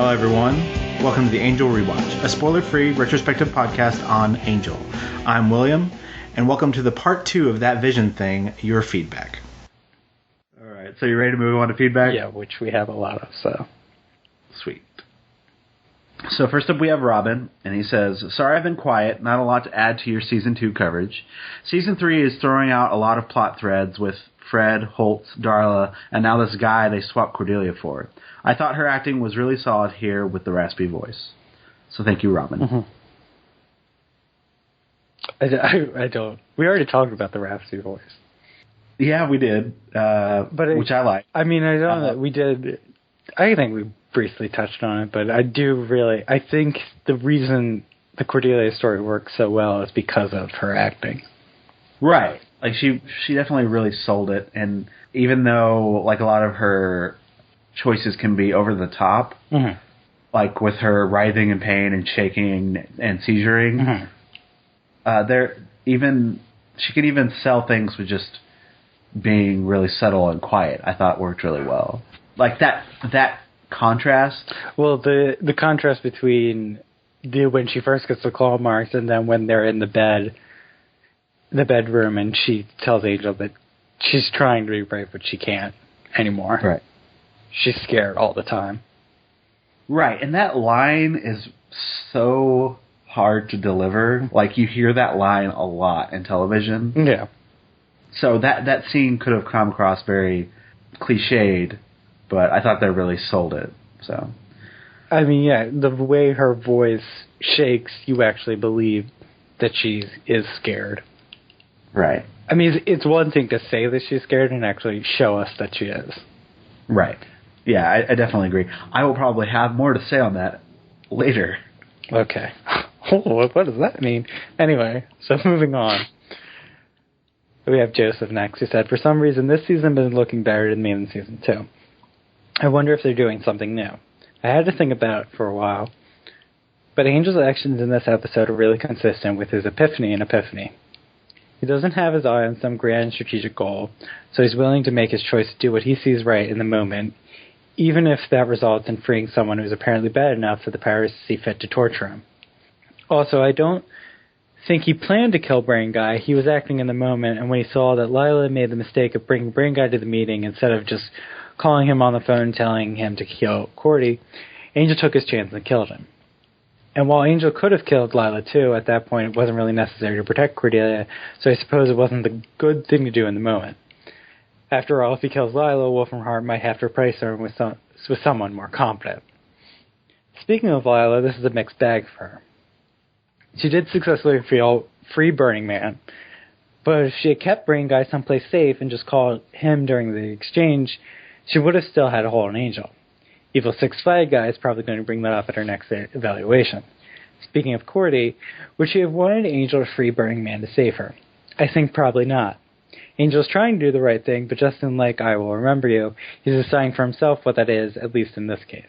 Hello, everyone. Welcome to the Angel Rewatch, a spoiler-free retrospective podcast on Angel. I'm William, and welcome to the part 2 of That Vision Thing, Your Feedback. All right, so you ready to move on to feedback? Yeah, which we have a lot of, so. Sweet. So first up we have Robin, and he says, sorry I've been quiet, not a lot to add to your Season 2 coverage. Season 3 is throwing out a lot of plot threads with Fred, Holtz, Darla, and now this guy they swapped Cordelia for. I thought her acting was really solid here with the raspy voice. So thank you, Robin. Mm-hmm. I don't. We already talked about the raspy voice. Yeah, we did, which I like. I mean, I don't know. We did. I think we briefly touched on it, but I think the reason the Cordelia story works so well is because of her acting. Right. Like, she definitely really sold it, and even though, like, a lot of her choices can be over the top, mm-hmm. like with her writhing in pain and shaking and seizuring, mm-hmm. She can even sell things with just being really subtle and quiet. I thought worked really well. Like that contrast. Well, the contrast between when she first gets the claw marks and then when they're in the bedroom and she tells Angel that she's trying to be brave but she can't anymore. Right. She's scared all the time. Right, and that line is so hard to deliver. Like, you hear that line a lot in television. Yeah. So that scene could have come across very cliched, but I thought they really sold it. So, I mean, yeah, the way her voice shakes, you actually believe that she is scared. Right. I mean, it's one thing to say that she's scared and actually show us that she is. Right. Yeah, I definitely agree. I will probably have more to say on that later. Okay. What does that mean? Anyway, so moving on. We have Joseph next, who said, for some reason, this season has been looking better to me than Season 2. I wonder if they're doing something new. I had to think about it for a while, but Angel's actions in this episode are really consistent with his epiphany. He doesn't have his eye on some grand strategic goal, so he's willing to make his choice to do what he sees right in the moment, even if that results in freeing someone who's apparently bad enough for the powers to see fit to torture him. Also, I don't think he planned to kill Brain Guy. He was acting in the moment, and when he saw that Lila made the mistake of bringing Brain Guy to the meeting instead of just calling him on the phone telling him to kill Cordy, Angel took his chance and killed him. And while Angel could have killed Lila too, at that point it wasn't really necessary to protect Cordelia, so I suppose it wasn't the good thing to do in the moment. After all, if he kills Lila, Wolfram might have to replace her with someone more competent. Speaking of Lila, this is a mixed bag for her. She did successfully free Burning Man, but if she had kept Brain Guy someplace safe and just called him during the exchange, she would have still had a hold on Angel. Evil Six Flag Guy is probably going to bring that up at her next evaluation. Speaking of Cordy, would she have wanted Angel to free Burning Man to save her? I think probably not. Angel's trying to do the right thing, but just like I Will Remember You, he's deciding for himself what that is, at least in this case.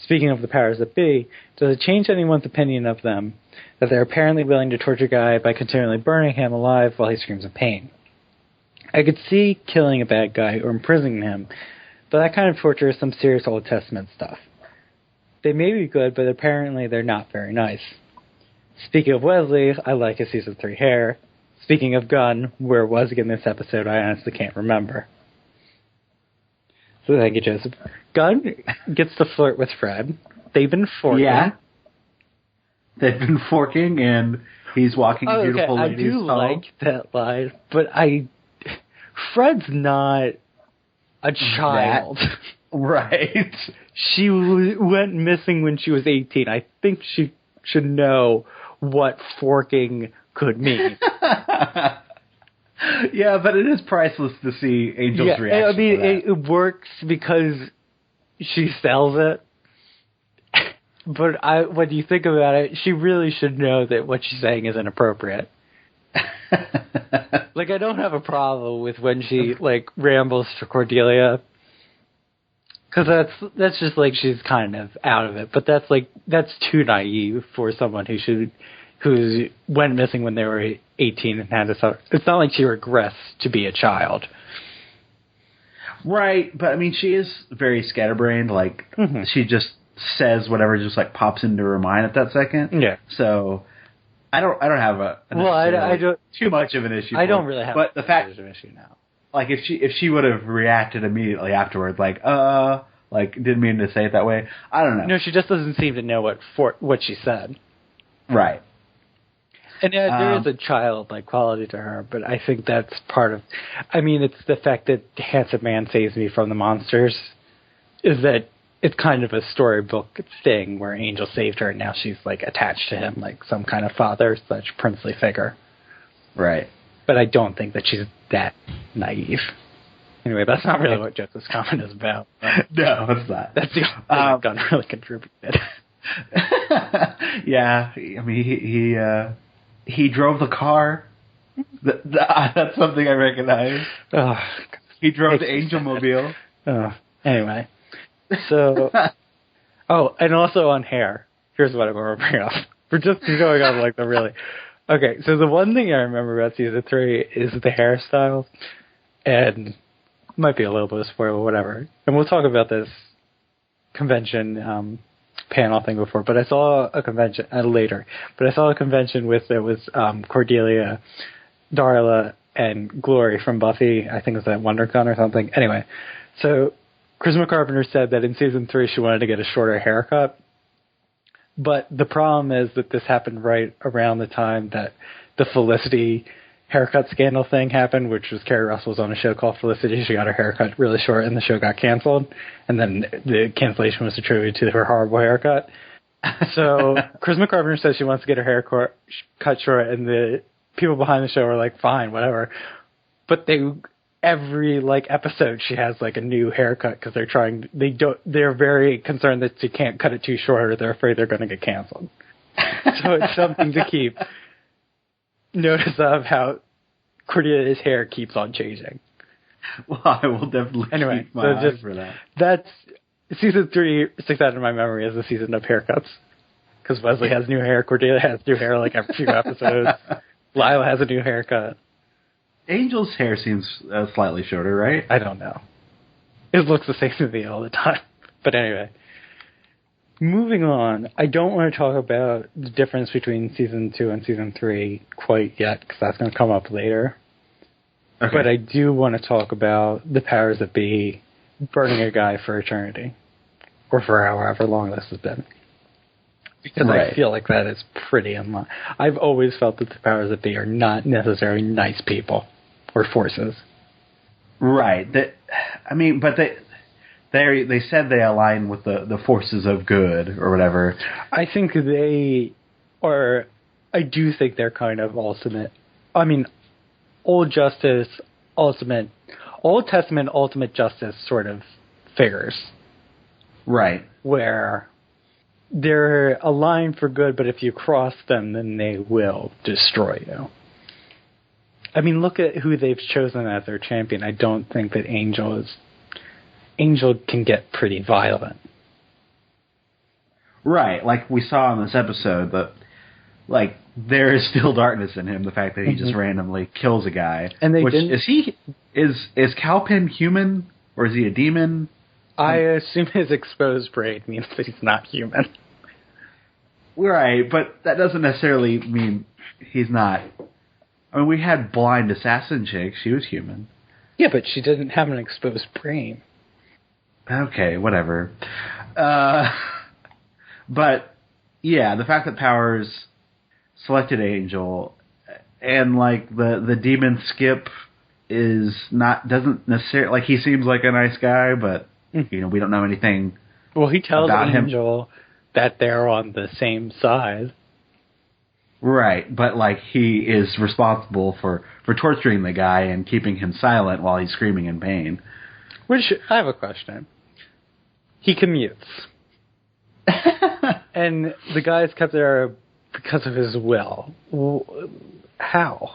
Speaking of the powers that be, does it change anyone's opinion of them that they're apparently willing to torture Guy by continually burning him alive while he screams in pain? I could see killing a bad guy or imprisoning him, but that kind of torture is some serious Old Testament stuff. They may be good, but apparently they're not very nice. Speaking of Wesley, I like his Season 3 hair. Speaking of Gunn, where was he in this episode, I honestly can't remember. So thank you, Joseph. Gunn gets to flirt with Fred. They've been forking. Yeah. They've been forking, and he's walking beautiful ladies home. I do like that line, but Fred's not a child. Right. She went missing when she was 18. I think she should know what forking could mean. Yeah, but it is priceless to see Angel's reaction. I mean, it works because she sells it. But when you think about it, she really should know that what she's saying is inappropriate. Like, I don't have a problem with when she, like, rambles to Cordelia. Because that's just, like, she's kind of out of it. But that's too naive for someone who went missing when they were 18 and had to suffer. It's not like she regrets to be a child. Right, but I mean, she is very scatterbrained. Like, she just says whatever just like pops into her mind at that second. Yeah. So I don't have I don't too much of an issue. I don't really have but the fact of an issue now. Like if she would have reacted immediately afterwards, like didn't mean to say it that way. I don't know. No, she just doesn't seem to know what she said. Right. And there is a childlike quality to her, but I think that's part of. I mean, it's the fact that Handsome Man saves me from the monsters. Is that it's kind of a storybook thing where Angel saved her, and now she's like attached to him, like some kind of father/princely figure. Right. But I don't think that she's that naive. Anyway, that's not really what Joseph's comment is about. No, it's not. That's the only Gunn really contributed. Yeah, I mean he drove the car. That's something I recognize. He drove the Angel Mobile. Anyway, so and also on hair. Here's what I'm going to bring up. We're just going on like the really. Okay, so the one thing I remember about season 3 is the hairstyles, and might be a little bit of spoiler, whatever. And we'll talk about this convention panel thing before, but I saw a convention later. But I saw a convention with it was Cordelia, Darla, and Glory from Buffy. I think it was at WonderCon or something. Anyway, so Chris McCarpenter said that in season 3 she wanted to get a shorter haircut. But the problem is that this happened right around the time that the Felicity haircut scandal thing happened, which was Kerry Russell was on a show called Felicity. She got her haircut really short, and the show got canceled. And then the cancellation was attributed to her horrible haircut. So Chris McCarpenter says she wants to get her hair cut short, and the people behind the show are like, fine, whatever. But every episode she has like a new haircut because they're very concerned that she can't cut it too short or they're afraid they're going to get canceled. So it's something to keep notice of how Cordelia's hair keeps on changing. Well, I will definitely keep my eye for that. That's season 3 sticks out in my memory as the season of haircuts because Wesley has new hair, Cordelia has new hair like every few episodes. Lila has a new haircut. Angel's hair seems slightly shorter, right? I don't know. It looks the same to me all the time. But anyway, moving on. I don't want to talk about the difference between season 2 and season 3 quite yet, because that's going to come up later. Okay. But I do want to talk about the powers that be burning a guy for eternity, or for however long this has been. Because I feel like that is pretty unlikely. I've always felt that the powers that be are not necessarily nice people or forces. Right. But they said they align with the forces of good or whatever. I think I do think they're kind of ultimate. I mean, Old Testament, ultimate justice sort of figures. Right. Where they're aligned for good, but if you cross them, then they will destroy you. I mean, look at who they've chosen as their champion. I don't think that Angel can get pretty violent. Right, like we saw in this episode, that there is still darkness in him. The fact that he just randomly kills a guy. And is Calpin human or is he a demon? I assume his exposed brain means that he's not human. Right, but that doesn't necessarily mean he's not. I mean, we had blind assassin chick. She was human. Yeah, but she didn't have an exposed brain. Okay, whatever. But yeah, the fact that Powers selected Angel and the demon Skip doesn't necessarily he seems like a nice guy, but we don't know anything. Well, he tells Angel him that they're on the same side. Right, but he is responsible for torturing the guy and keeping him silent while he's screaming in pain. Which, I have a question. He commutes. And the guy's kept there because of his will. How?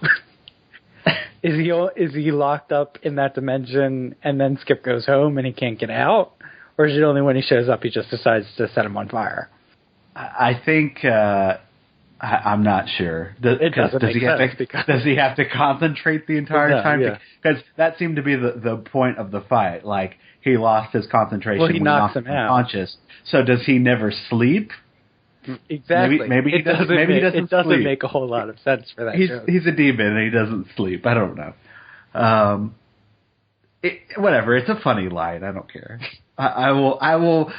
Is he locked up in that dimension and then Skip goes home and he can't get out? Or is it only when he shows up he just decides to set him on fire? I think I'm not sure. It doesn't does make he have sense to, because does he have to concentrate the entire time? Yeah. Because that seemed to be the point of the fight. Like, he lost his concentration when he knocks knocked him out. unconscious. So does he never sleep? Exactly. Maybe he doesn't sleep. It doesn't make a whole lot of sense for that joke. He's a demon and he doesn't sleep. I don't know. Whatever. It's a funny line. I don't care. I will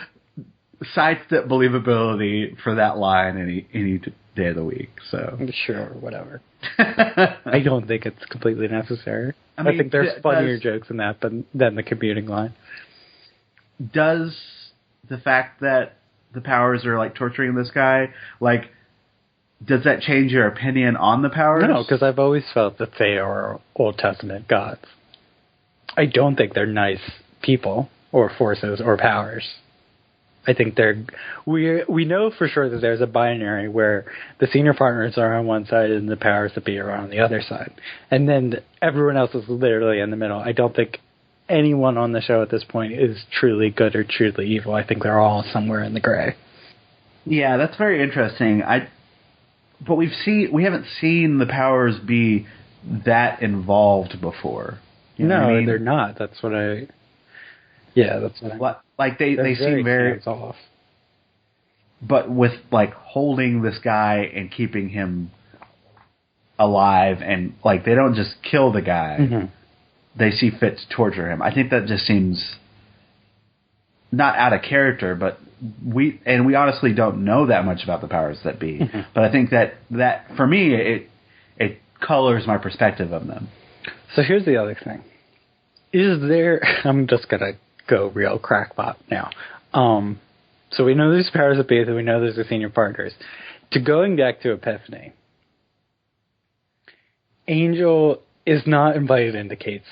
sidestep believability for that line any day of the week. So sure, whatever. I don't think it's completely necessary. I think there's funnier jokes in that than the commuting line. Does the fact that the powers are like torturing this guy, like, does that change your opinion on the powers? No, because I've always felt that they are Old Testament gods. I don't think they're nice people or forces or powers. I think we know for sure that there's a binary where the senior partners are on one side and the powers that be are on the other side. And then everyone else is literally in the middle. I don't think anyone on the show at this point is truly good or truly evil. I think they're all somewhere in the gray. Yeah, that's very interesting. But we haven't seen the powers be that involved before. You know what I mean? They're not. That's what I. Yeah, that's what I. Like they seem very hands off. But with like holding this guy and keeping him alive, and like they don't just kill the guy. Mm-hmm. They see fit to torture him. I think that just seems not out of character, but we honestly don't know that much about the powers that be. Mm-hmm. But I think that for me it colors my perspective of them. So here's the other thing. Is there... I'm just going to go real crackpot now. So we know there's powers that be, and we know there's the senior partners. To going back to Epiphany, Angel is not invited into Kate's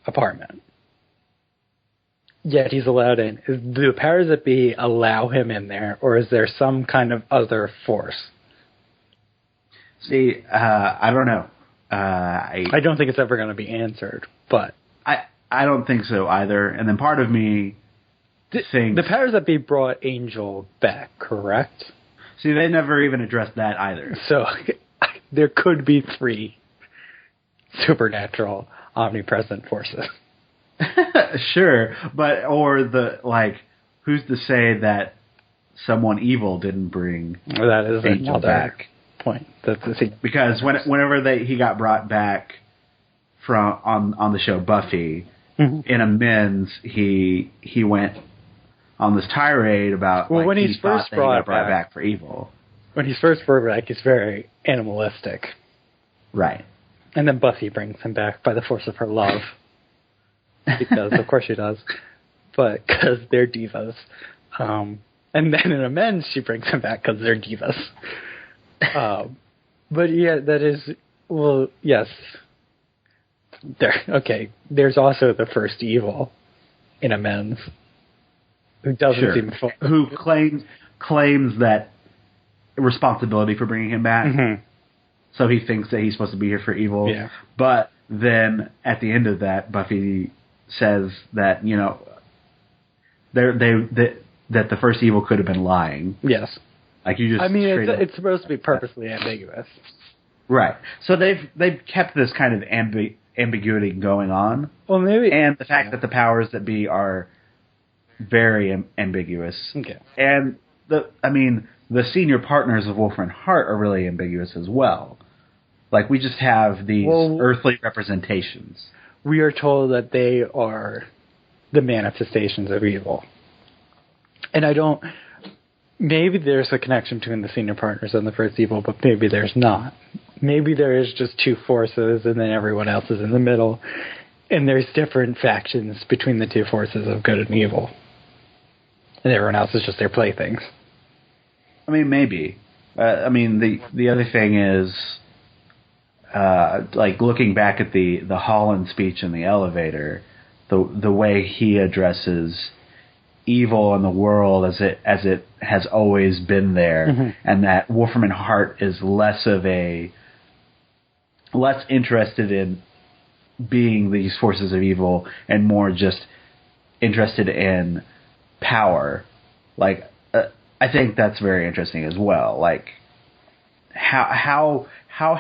apartment. Yet he's allowed in. Do the powers that be allow him in there, or is there some kind of other force? See, I don't know. I don't think it's ever going to be answered, but... I don't think so either. And then part of me thinks... The powers that be brought Angel back, correct? See, they never even addressed that either. So, there could be 3 supernatural, omnipresent forces. Sure, but... Or who's to say that someone evil didn't bring that is Angel back? Point. Because whenever he got brought back from on the show Buffy, mm-hmm. in amends he went on this tirade about when he's first brought back for evil. When he's first brought back, he's very animalistic, right? And then Buffy brings him back by the force of her love, because of course she does, but because they're divas. And then in amends she brings him back because they're divas. But yeah, that is, well, yes. There's also the first evil in amends who doesn't seem who claims that responsibility for bringing him back. Mm-hmm. So he thinks that he's supposed to be here for evil. Yeah. But then at the end of that, Buffy says that that the first evil could have been lying. Yes. Like you just. I mean, it's supposed to be purposely ambiguous. Right. So they've kept this kind of ambiguity going on. Well, maybe. And the fact that the powers that be are very ambiguous. Okay. And the senior partners of Wolfram and Hart are really ambiguous as well. Like we just have these earthly representations. We are told that they are the manifestations of evil. And I don't. Maybe there's a connection between the senior partners and the first evil, but maybe there's not. Maybe there is just 2 forces, and then everyone else is in the middle, and there's different factions between the 2 forces of good and evil, and everyone else is just their playthings. I mean, maybe. The other thing is, looking back at the Holland speech in the elevator, the way he addresses evil in the world as it has always been there, mm-hmm. and that Wolfram and Hart is less interested in being these forces of evil and more just interested in power. I think that's very interesting as well. how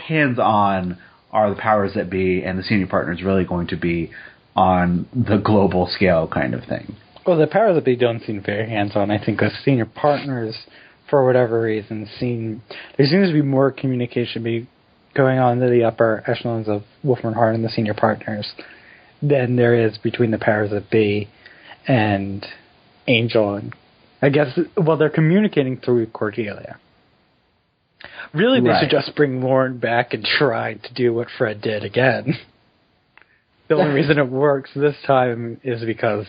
hands on are the powers that be and the senior partners really going to be on the global scale kind of thing? Well, the powers that be don't seem very hands on. I think the senior partners, for whatever reason, there seems to be more communication going on to the upper echelons of Wolfram Hart and the senior partners than there is between the powers that be and Angel. And I guess, well, they're communicating through Cordelia. Really, they should just bring Lauren back and try to do what Fred did again. The only reason it works this time is because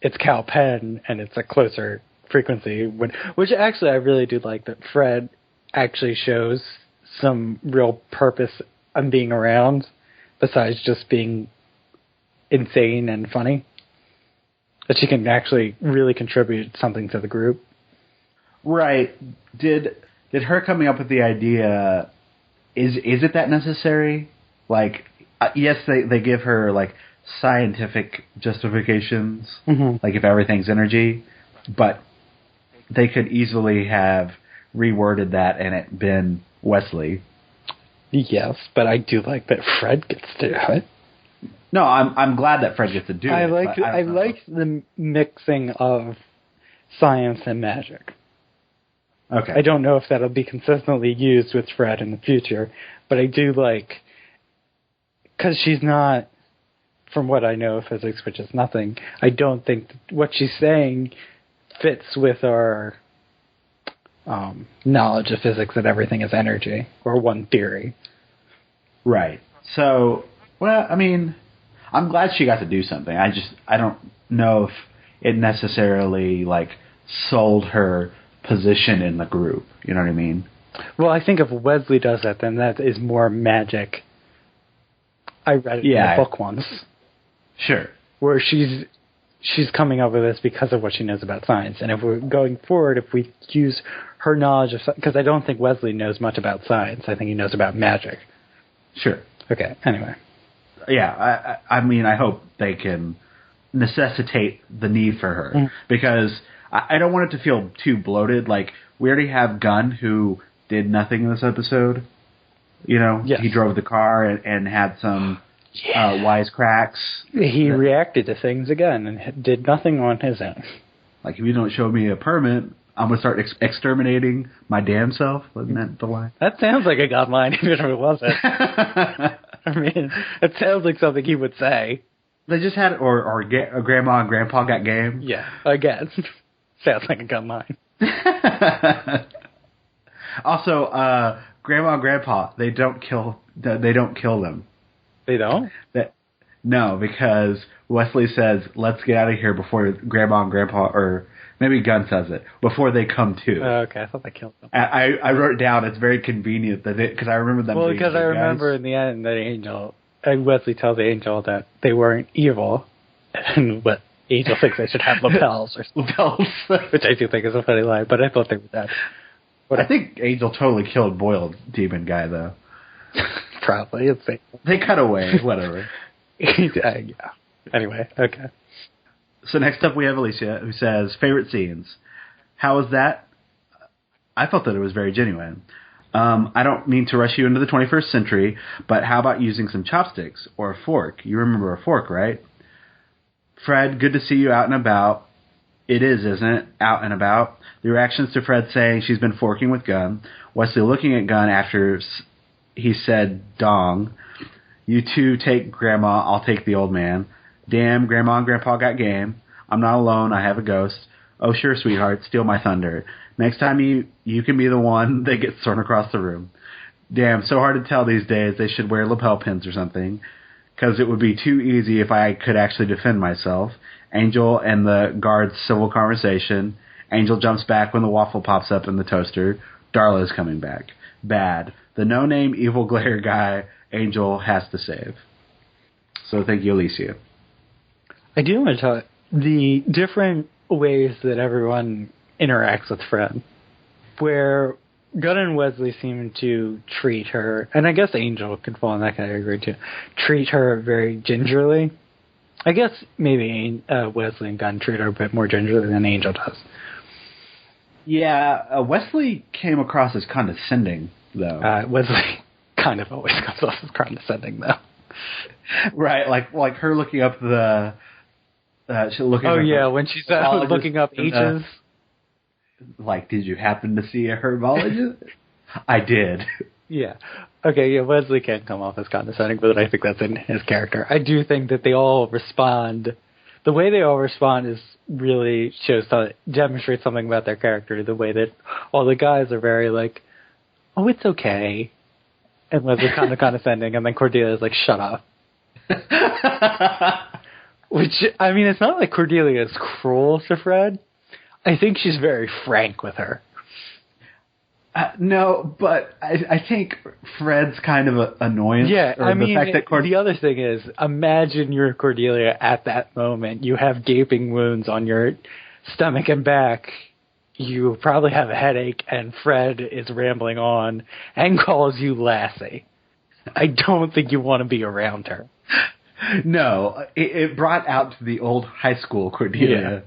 it's Cal Penn and it's a closer frequency. Which actually I really do like that Fred actually shows some real purpose on being around besides just being insane and funny. That she can actually really contribute something to the group. Right. Did her coming up with the idea, is it that necessary? Like, yes, they give her, like, scientific justifications, like if everything's energy, but they could easily have reworded that and it been Wesley. Yes, but I do like that Fred gets to do it. No, I'm glad that Fred gets to do it. I like the mixing of science and magic. Okay. I don't know if that'll be consistently used with Fred in the future, but I do like, because she's not, from what I know of physics, which is nothing, I don't think what she's saying fits with our knowledge of physics that everything is energy, or one theory. Right. So, well, I mean, I'm glad she got to do something. I don't know if it necessarily, like, sold her position in the group. You know what I mean? Well, I think if Wesley does that, then that is more magic. I read it in the book once. Sure. Where she's coming up with this because of what she knows about science. And if we're going forward, if we use her knowledge of science, because I don't think Wesley knows much about science. I think he knows about magic. Sure. Okay, anyway. Yeah, I mean, I hope they can necessitate the need for her. Because I don't want it to feel too bloated. Like, we already have Gunn, who did nothing in this episode. You know, He drove the car and had some wisecracks. He reacted to things again and did nothing on his own. Like, if you don't show me a permit, I'm going to start exterminating my damn self. Wasn't that the line? That sounds like a God line, even if it wasn't. I mean, it sounds like something he would say. They just had, or Grandma and Grandpa got game. Yeah, again. Sounds like a gun line. Also, Grandma and Grandpa, they don't kill them. They don't? No, because Wesley says, let's get out of here before Grandma and Grandpa, or maybe Gunn says it, before they come to. Okay, I thought they killed them. I wrote it down. It's very convenient that because I remember them. Well, because I remember in the end that Wesley tells Angel that they weren't evil, and what Angel thinks they should have lapels, which I do think is a funny line, but I thought they were dead. I think Angel totally killed Boiled Demon Guy, though. Probably. They cut away, whatever. Yeah. Anyway, okay. So next up we have Alicia, who says, favorite scenes. How was that? I felt that it was very genuine. I don't mean to rush you into the 21st century, but how about using some chopsticks or a fork? You remember a fork, right? Fred, good to see you out and about. It is, isn't it? Out and about. The reactions to Fred saying she's been forking with Gunn. Wesley looking at Gunn after he said dong. You two take Grandma, I'll take the old man. Damn, Grandma and Grandpa got game. I'm not alone, I have a ghost. Oh, sure, sweetheart, steal my thunder. Next time you can be the one that gets thrown across the room. Damn, so hard to tell these days. They should wear lapel pins or something. Because it would be too easy if I could actually defend myself. Angel and the guard's civil conversation. Angel jumps back when the waffle pops up in the toaster. Darla's coming back. Bad. The no-name evil glare guy Angel has to save. So thank you, Alicia. I do want to talk the different ways that everyone interacts with Fred. Where Gunn and Wesley seem to treat her, and I guess Angel could fall in that category too, treat her very gingerly. I guess maybe Wesley and Gunn treat her a bit more gingerly than Angel does. Yeah, Wesley came across as condescending, though. Wesley kind of always comes off as condescending, though. Right, like her looking up the... when she's looking up H's. Like, did you happen to see a herbologist? I did. Yeah. Okay, yeah, Wesley can come off as condescending, but I think that's in his character. I do think that they all respond... The way they all respond is really demonstrates something about their character. The way that all the guys are very like, oh, it's okay. And Wesley's kind of condescending, and then Cordelia's like, shut up. Which, I mean, it's not like Cordelia is cruel to Fred. I think she's very frank with her. No, but I think Fred's kind of an annoyance. Yeah, I mean, the fact that the other thing is, imagine you're Cordelia at that moment. You have gaping wounds on your stomach and back. You probably have a headache, and Fred is rambling on and calls you Lassie. I don't think you want to be around her. No, it brought out the old high school Cordelia,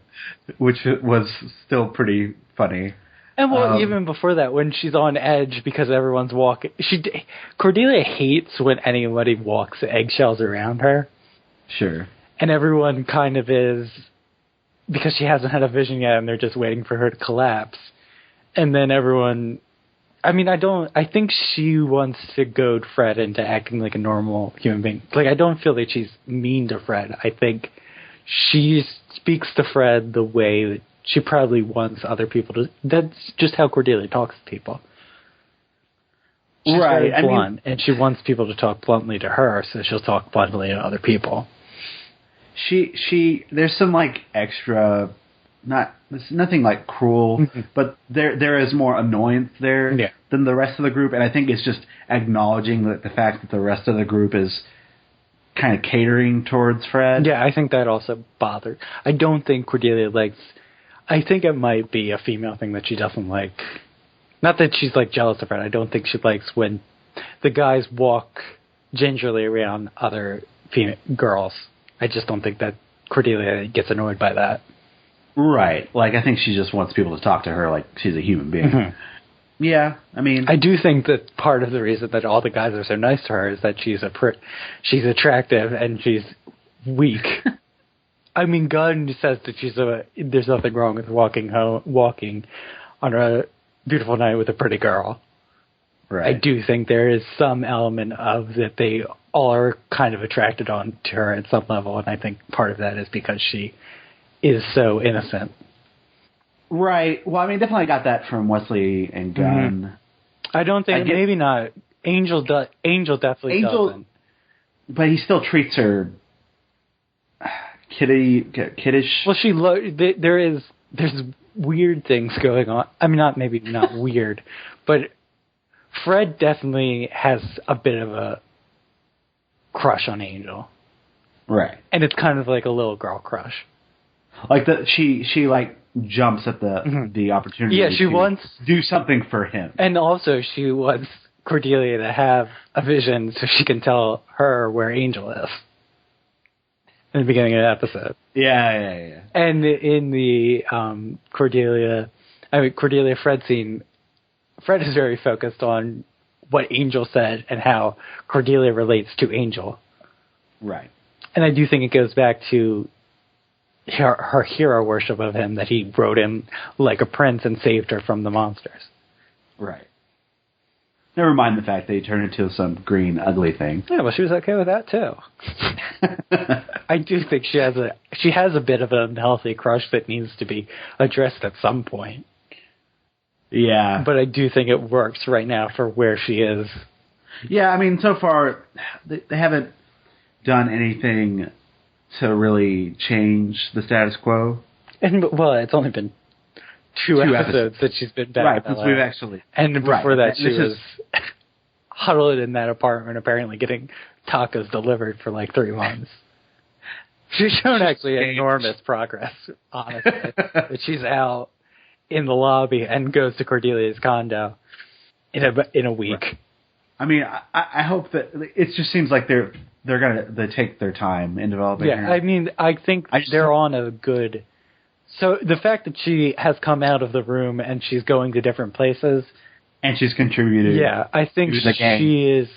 which was still pretty funny. And even before that, when she's on edge because everyone's walking, Cordelia hates when anybody walks eggshells around her. Sure. And everyone kind of is, because she hasn't had a vision yet, and they're just waiting for her to collapse. And then everyone, I mean, I think she wants to goad Fred into acting like a normal human being. Like, I don't feel that she's mean to Fred. I think she speaks to Fred the way that she probably wants other people to. That's just how Cordelia talks to people. She's very blunt, and she wants people to talk bluntly to her, so she'll talk bluntly to other people. There's some like extra, there's nothing like cruel, but there is more annoyance there than the rest of the group, and I think it's just acknowledging the fact that the rest of the group is kind of catering towards Fred. Yeah, I think that also bothered. I don't think Cordelia likes. I think it might be a female thing that she doesn't like. Not that she's like jealous of Fred. I don't think she likes when the guys walk gingerly around other female girls. I just don't think that Cordelia gets annoyed by that. Right. Like, I think she just wants people to talk to her like she's a human being. Mm-hmm. Yeah, I mean... I do think that part of the reason that all the guys are so nice to her is that she's attractive and she's weak. I mean, Gunn says that there's nothing wrong with walking on a beautiful night with a pretty girl. Right. I do think there is some element of that they all are kind of attracted on to her at some level, and I think part of that is because she is so innocent. Right. Well, I mean, definitely got that from Wesley and Gunn. Mm-hmm. I don't think, maybe not. Angel definitely doesn't. But he still treats her kiddish. Well, there's weird things going on. I mean, not weird, but Fred definitely has a bit of a crush on Angel. Right. And it's kind of like a little girl crush. Like she like jumps at the opportunity. Yeah, she wants to do something for him. And also she wants Cordelia to have a vision so she can tell her where Angel is. In the beginning of the episode. Yeah. And in the Cordelia-Fred scene, Fred is very focused on what Angel said and how Cordelia relates to Angel. Right. And I do think it goes back to her hero worship of him, that he rode him like a prince and saved her from the monsters. Right. Never mind the fact that he turned into some green, ugly thing. Yeah, well, she was okay with that, too. I do think she has a bit of an unhealthy crush that needs to be addressed at some point. Yeah. But I do think it works right now for where she is. Yeah, I mean, so far, they haven't done anything to really change the status quo. And, well, it's only been two episodes that she's been back. Right, since we've actually... And before that, she was huddled in that apartment, apparently getting tacos delivered for like 3 months. She's shown actually enormous progress, honestly. That she's out in the lobby and goes to Cordelia's condo in a week. Right. I mean, I hope that... It just seems like they take their time in developing her. I mean, I think they're on a good So the fact that she has come out of the room and she's going to different places, and she's contributed. Yeah, I think she is.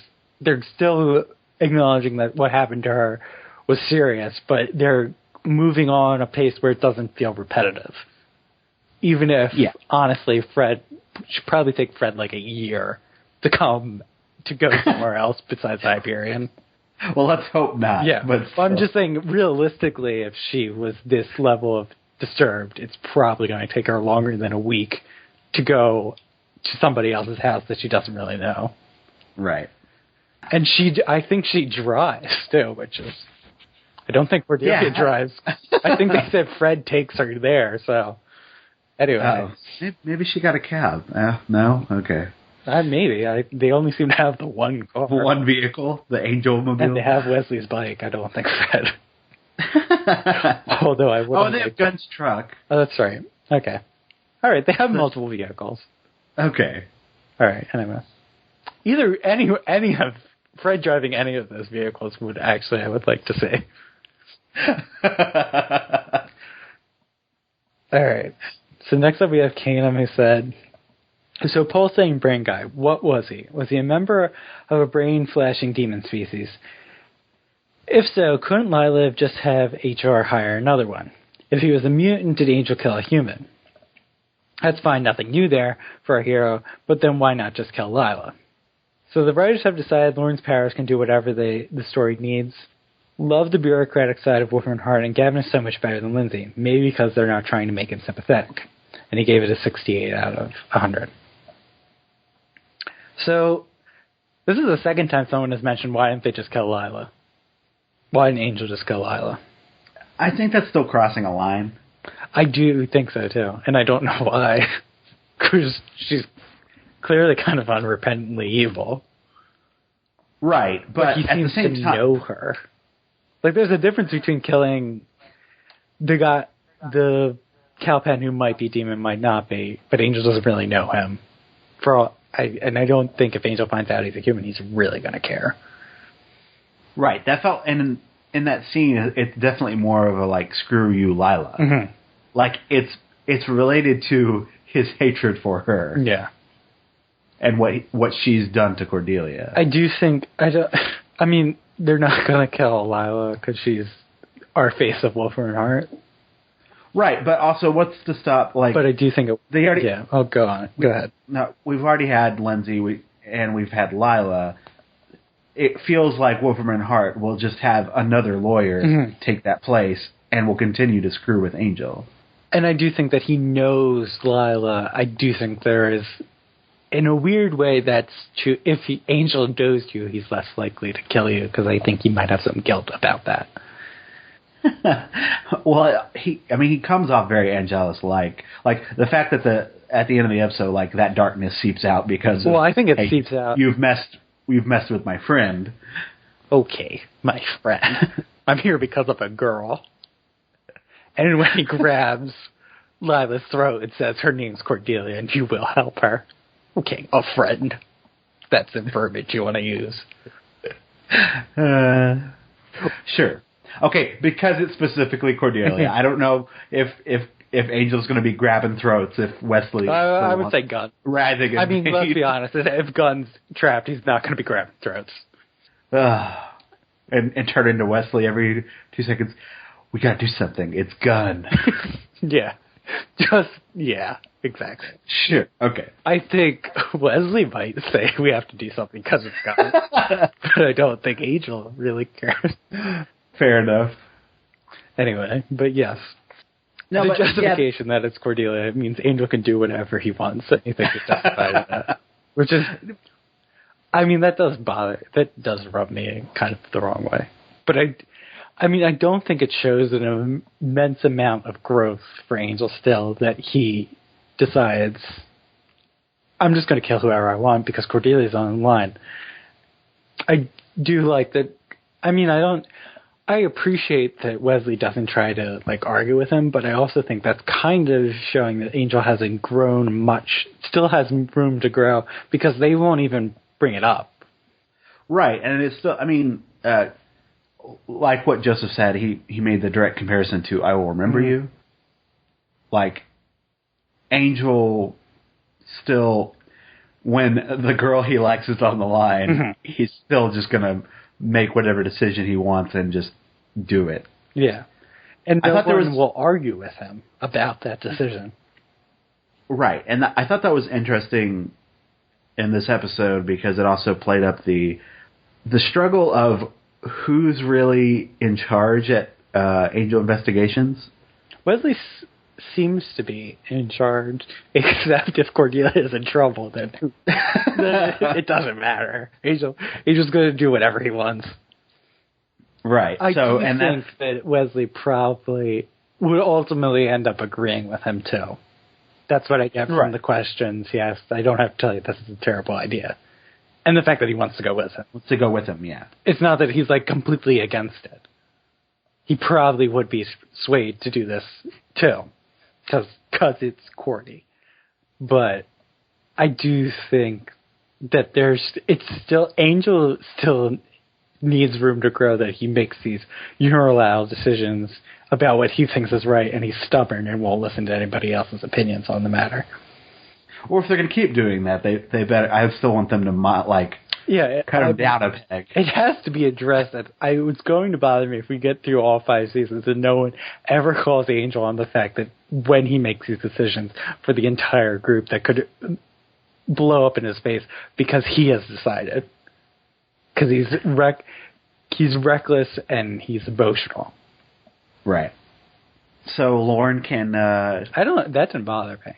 They're still acknowledging that what happened to her was serious, but they're moving on a pace where it doesn't feel repetitive. Even if, honestly, Fred should probably take Fred like a year to go somewhere else besides Hyperion. Well, let's hope not. Yeah, but I'm just saying, realistically, if she was this level of disturbed, it's probably going to take her longer than a week to go to somebody else's house that she doesn't really know. Right. And I think she drives, too, which is... I don't think Cordelia drives. I think they said Fred takes her there, so... Anyway. Maybe she got a cab. No? Okay. Maybe. They only seem to have the one car. One vehicle? The Angel Mobile? And they have Wesley's bike. I don't think Fred. Although I would. Oh, they have Gunn's truck. Oh, that's right. Okay. All right. They have multiple vehicles. Okay. All right. Anyway. Any of Fred driving any of those vehicles would actually, I would like to see. All right. So next up we have Kanem, who said, so pulsating brain guy, what was he? Was he a member of a brain-flashing demon species? If so, couldn't Lila just have HR hire another one? If he was a mutant, did Angel kill a human? That's fine, nothing new there for our hero, but then why not just kill Lila? So the writers have decided Lauren's powers can do whatever the story needs. Love the bureaucratic side of Wolfram and Hart, and Gavin is so much better than Lindsay, maybe because they're not trying to make him sympathetic. And he gave it a 68 out of 100. So, this is the second time someone has mentioned, why didn't they just kill Lila? Why didn't Angel just kill Lila? I think that's still crossing a line. I do think so, too. And I don't know why. Because she's clearly kind of unrepentantly evil. Right, but he at seems the same to time... know her. Like, there's a difference between killing the Cowpen who might be demon, might not be, but Angel doesn't really know him. And I don't think if Angel finds out he's a human, he's really going to care. Right, that felt... And in that scene, it's definitely more of a, like, screw you, Lila. Mm-hmm. Like, it's related to his hatred for her. Yeah. And what she's done to Cordelia. I do think... I mean, they're not going to kill Lila because she's our face of Wolfram and Hart. Right, but also, what's to stop, like... But I do think... They already... Yeah, oh, go on. Go ahead. No, we've already had Lindsay, and we've had Lila. It feels like Wolfram and Hart will just have another lawyer take that place, and will continue to screw with Angel. And I do think that he knows Lila. I do think there is... In a weird way, that's true. If Angel knows you, he's less likely to kill you, because I think he might have some guilt about that. Well, he comes off very Angelus-like. Like, the fact that at the end of the episode, like, that darkness seeps out because of... Well, I think it seeps out. You've messed with my friend. Okay, my friend. I'm here because of a girl. And when he grabs Lila's throat, it says her name's Cordelia and you will help her. Okay, a friend. That's the verbiage you want to use. Sure. Okay, because it's specifically Cordelia. I don't know if Angel's going to be grabbing throats if Wesley... I would say Gunn. I mean, let's be honest. If Gunn's trapped, he's not going to be grabbing throats. And turn into Wesley every 2 seconds. We got to do something. It's Gunn. Yeah. Yeah, exactly. Sure, okay. I think Wesley might say we have to do something because it's Gunn. But I don't think Angel really cares. Fair enough. Anyway, but yes. No, the justification that it's Cordelia means Angel can do whatever he wants. And you think it's justified in that. Which is... I mean, that does rub me kind of the wrong way. But I mean, I don't think it shows an immense amount of growth for Angel still that he decides, I'm just going to kill whoever I want because Cordelia's on the line. I do like that. I mean, I appreciate that Wesley doesn't try to, like, argue with him, but I also think that's kind of showing that Angel hasn't grown much, still has room to grow, because they won't even bring it up. Right, and it's still, I mean, like what Joseph said, he made the direct comparison to I Will Remember You. like, Angel still, when the girl he likes is on the line, he's still just going to make whatever decision he wants and just do it. Yeah. And no one will argue with him about that decision. Right. And I thought that was interesting in this episode because it also played up the struggle of who's really in charge at Angel Investigations. Wesley seems to be in charge, except if Cordelia is in trouble, then it doesn't matter. Angel's going to do whatever he wants. Right. I think that Wesley probably would ultimately end up agreeing with him, too. That's what I get from the questions he asked. I don't have to tell you this is a terrible idea. And the fact that he wants to go with him. To go with him, yeah. It's not that he's, like, completely against it. He probably would be swayed to do this, too. Because it's Cordy. But I do think that Angel still needs room to grow, that he makes these unilateral decisions about what he thinks is right, and he's stubborn and won't listen to anybody else's opinions on the matter. Or if they're going to keep doing that, they better. I still want them to cut him down a peg. It has to be addressed. It's going to bother me if we get through all 5 seasons and no one ever calls Angel on the fact that when he makes these decisions for the entire group that could blow up in his face because he has decided. Because he's reckless and he's emotional. Right. So Lauren can... that didn't bother me.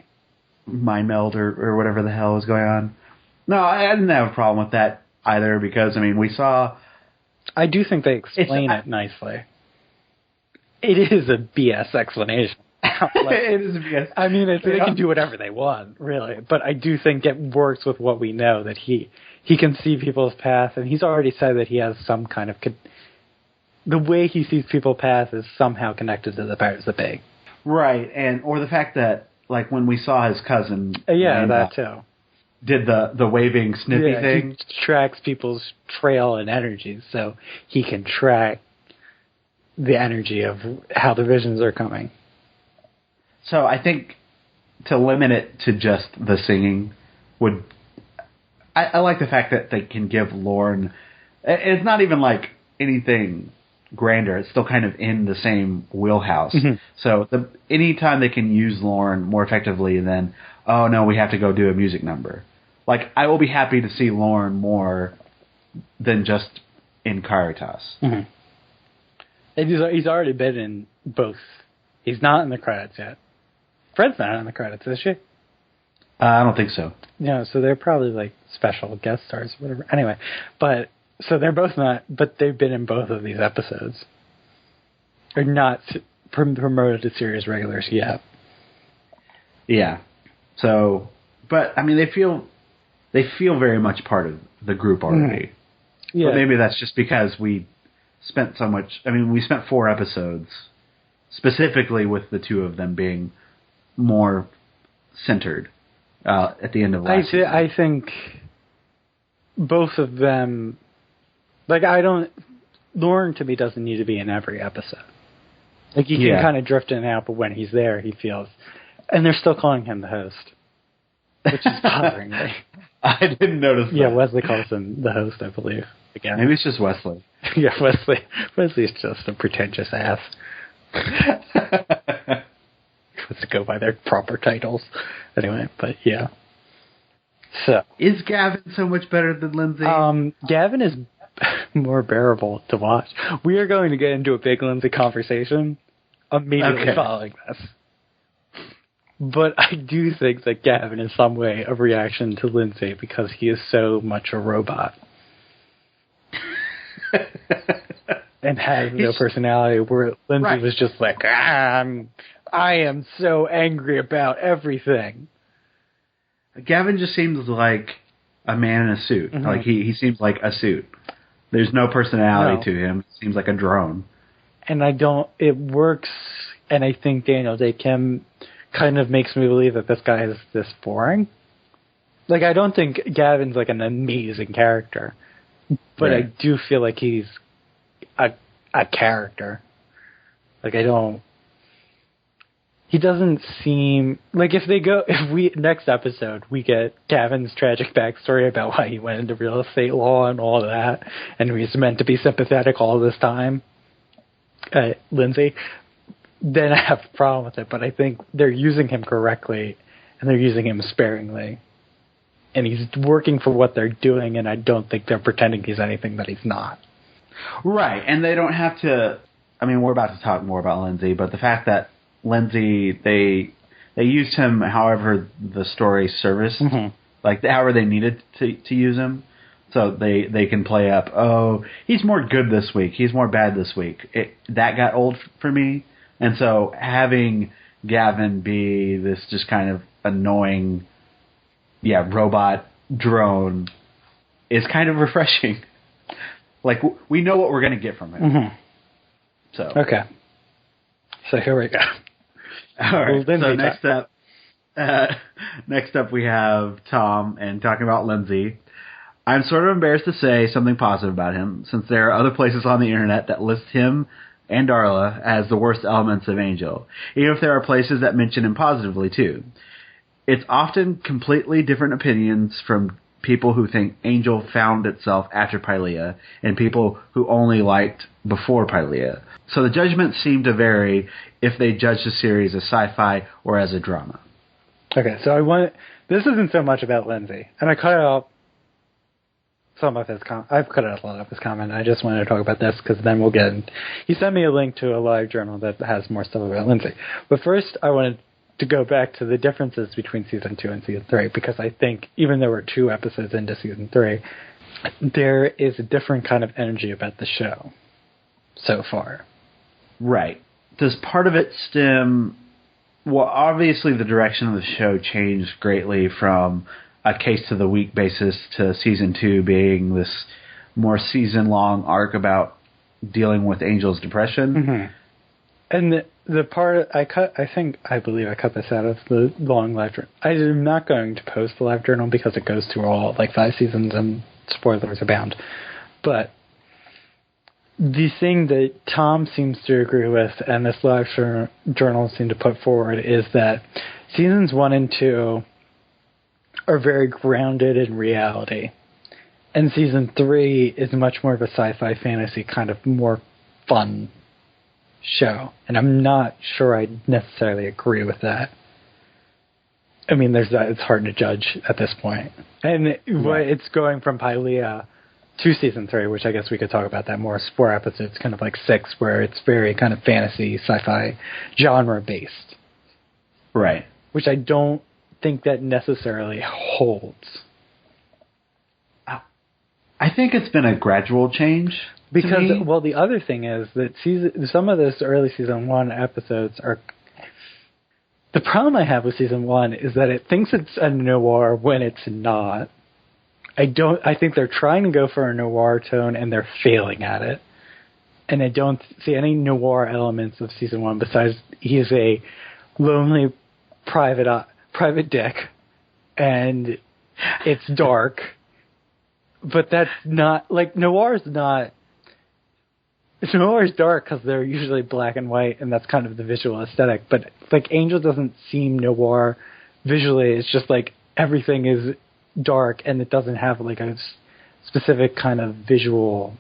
Mind meld or whatever the hell is going on. No, I didn't have a problem with that either because, I mean, we saw... I do think they explain it nicely. It is a BS explanation. It is a BS. I mean, they can do whatever they want, really. But I do think it works with what we know, that he can see people's path, and he's already said that he has some kind of... the way he sees people's path is somehow connected to the Pirates of the Bay. Right, or the fact that, like, when we saw his cousin... that too. Did the waving snippy thing. He tracks people's trail and energies, so he can track the energy of how the visions are coming. So I think to limit it to just the singing would... I like the fact that they can give Lauren... It's not even like anything grander. It's still kind of in the same wheelhouse. Mm-hmm. So anytime they can use Lauren more effectively than, oh no, we have to go do a music number. Like, I will be happy to see Lauren more than just in Caritas. Mm-hmm. And he's already been in both. He's not in the credits yet. Fred's not in the credits, is she? I don't think so. Yeah, so they're probably like special guest stars or whatever. Anyway, so they're both not, but they've been in both of these episodes. They're not promoted to series regulars yet. Yeah. So, but I mean, they feel very much part of the group already. Mm-hmm. Yeah. But maybe that's just because we spent so much. I mean, we spent 4 episodes specifically with the two of them being more centered at the end of last season. I think both of them. Like, Lauren to me doesn't need to be in every episode. Like, you can kind of drift in and out, but when he's there, he feels... And they're still calling him the host, which is bothering me. I didn't notice that. Yeah, Wesley calls him the host, I believe. Again. Maybe it's just Wesley. Yeah, Wesley's just a pretentious ass. Wants to go by their proper titles. Anyway, but yeah. So... Is Gavin so much better than Lindsay? Gavin is... more bearable to watch. We are going to get into a big Lindsay conversation immediately following this. But I do think that Gavin is some way a reaction to Lindsay because he is so much a robot. And has no personality, where Lindsay was just like, I am so angry about everything. Gavin just seems like a man in a suit. Mm-hmm. Like he seems like a suit. There's no personality to him. He seems like a drone. And it works, and I think Daniel Day Kim kind of makes me believe that this guy is this boring. Like, I don't think Gavin's like an amazing character, but I do feel like he's a character. Like, he doesn't seem like next episode we get Gavin's tragic backstory about why he went into real estate law and all that, and he's meant to be sympathetic all this time, Lindsay, then I have a problem with it. But I think they're using him correctly, and they're using him sparingly, and he's working for what they're doing, and I don't think they're pretending he's anything that he's not. Right, and they don't have to. I mean, we're about to talk more about Lindsay, but the fact that Lindsay, they used him however the story serviced, like however they needed to use him, so they can play up, oh, he's more good this week, he's more bad this week. That got old for me, and so having Gavin be this just kind of annoying, robot drone is kind of refreshing. Like, we know what we're going to get from him. So okay. So here we go. All right. So next up we have Tom, and talking about Lindsay. I'm sort of embarrassed to say something positive about him, since there are other places on the internet that list him and Darla as the worst elements of Angel, even if there are places that mention him positively too. It's often completely different opinions from people who think Angel found itself after Pylea, and people who only liked before Pylea. So the judgments seem to vary if they judge the series as sci-fi or as a drama. Okay, so this isn't so much about Lindsay, and I cut out some of his I've cut out a lot of his comment. I just wanted to talk about this because then we'll get in. He sent me a link to a live journal that has more stuff about Lindsay. But first, I wanted to go back to the differences between season 2 and season 3, because I think even though we're 2 episodes into season 3, there is a different kind of energy about the show so far. Right. Does part of it stem... Well, obviously the direction of the show changed greatly from a case-to-the-week basis to season 2 being this more season-long arc about dealing with Angel's depression. And the part I believe I cut this out of the long live journal. I'm not going to post the live journal because it goes through all 5 seasons and spoilers abound. But the thing that Tom seems to agree with, and this live journal seemed to put forward, is that seasons 1 and 2 are very grounded in reality. And season 3 is much more of a sci-fi fantasy kind of more fun show. And I'm not sure I necessarily agree with that. I mean, there's that. It's hard to judge at this point. And it's going from Pylea to season 3, which I guess we could talk about that more. 4 episodes, kind of like 6, where it's very kind of fantasy, sci-fi, genre-based. Right. Which I don't think that necessarily holds. I think it's been a gradual change. Because, well, the other thing is that some of those early season 1 episodes are... The problem I have with season 1 is that it thinks it's a noir when it's not. I think they're trying to go for a noir tone, and they're failing at it. And I don't see any noir elements of season 1 besides he's a lonely private dick, and it's dark. But that's not... Noir is not... Noir is dark because they're usually black and white, and that's kind of the visual aesthetic. But Angel doesn't seem noir visually. It's just everything is dark, and it doesn't have a specific kind of visual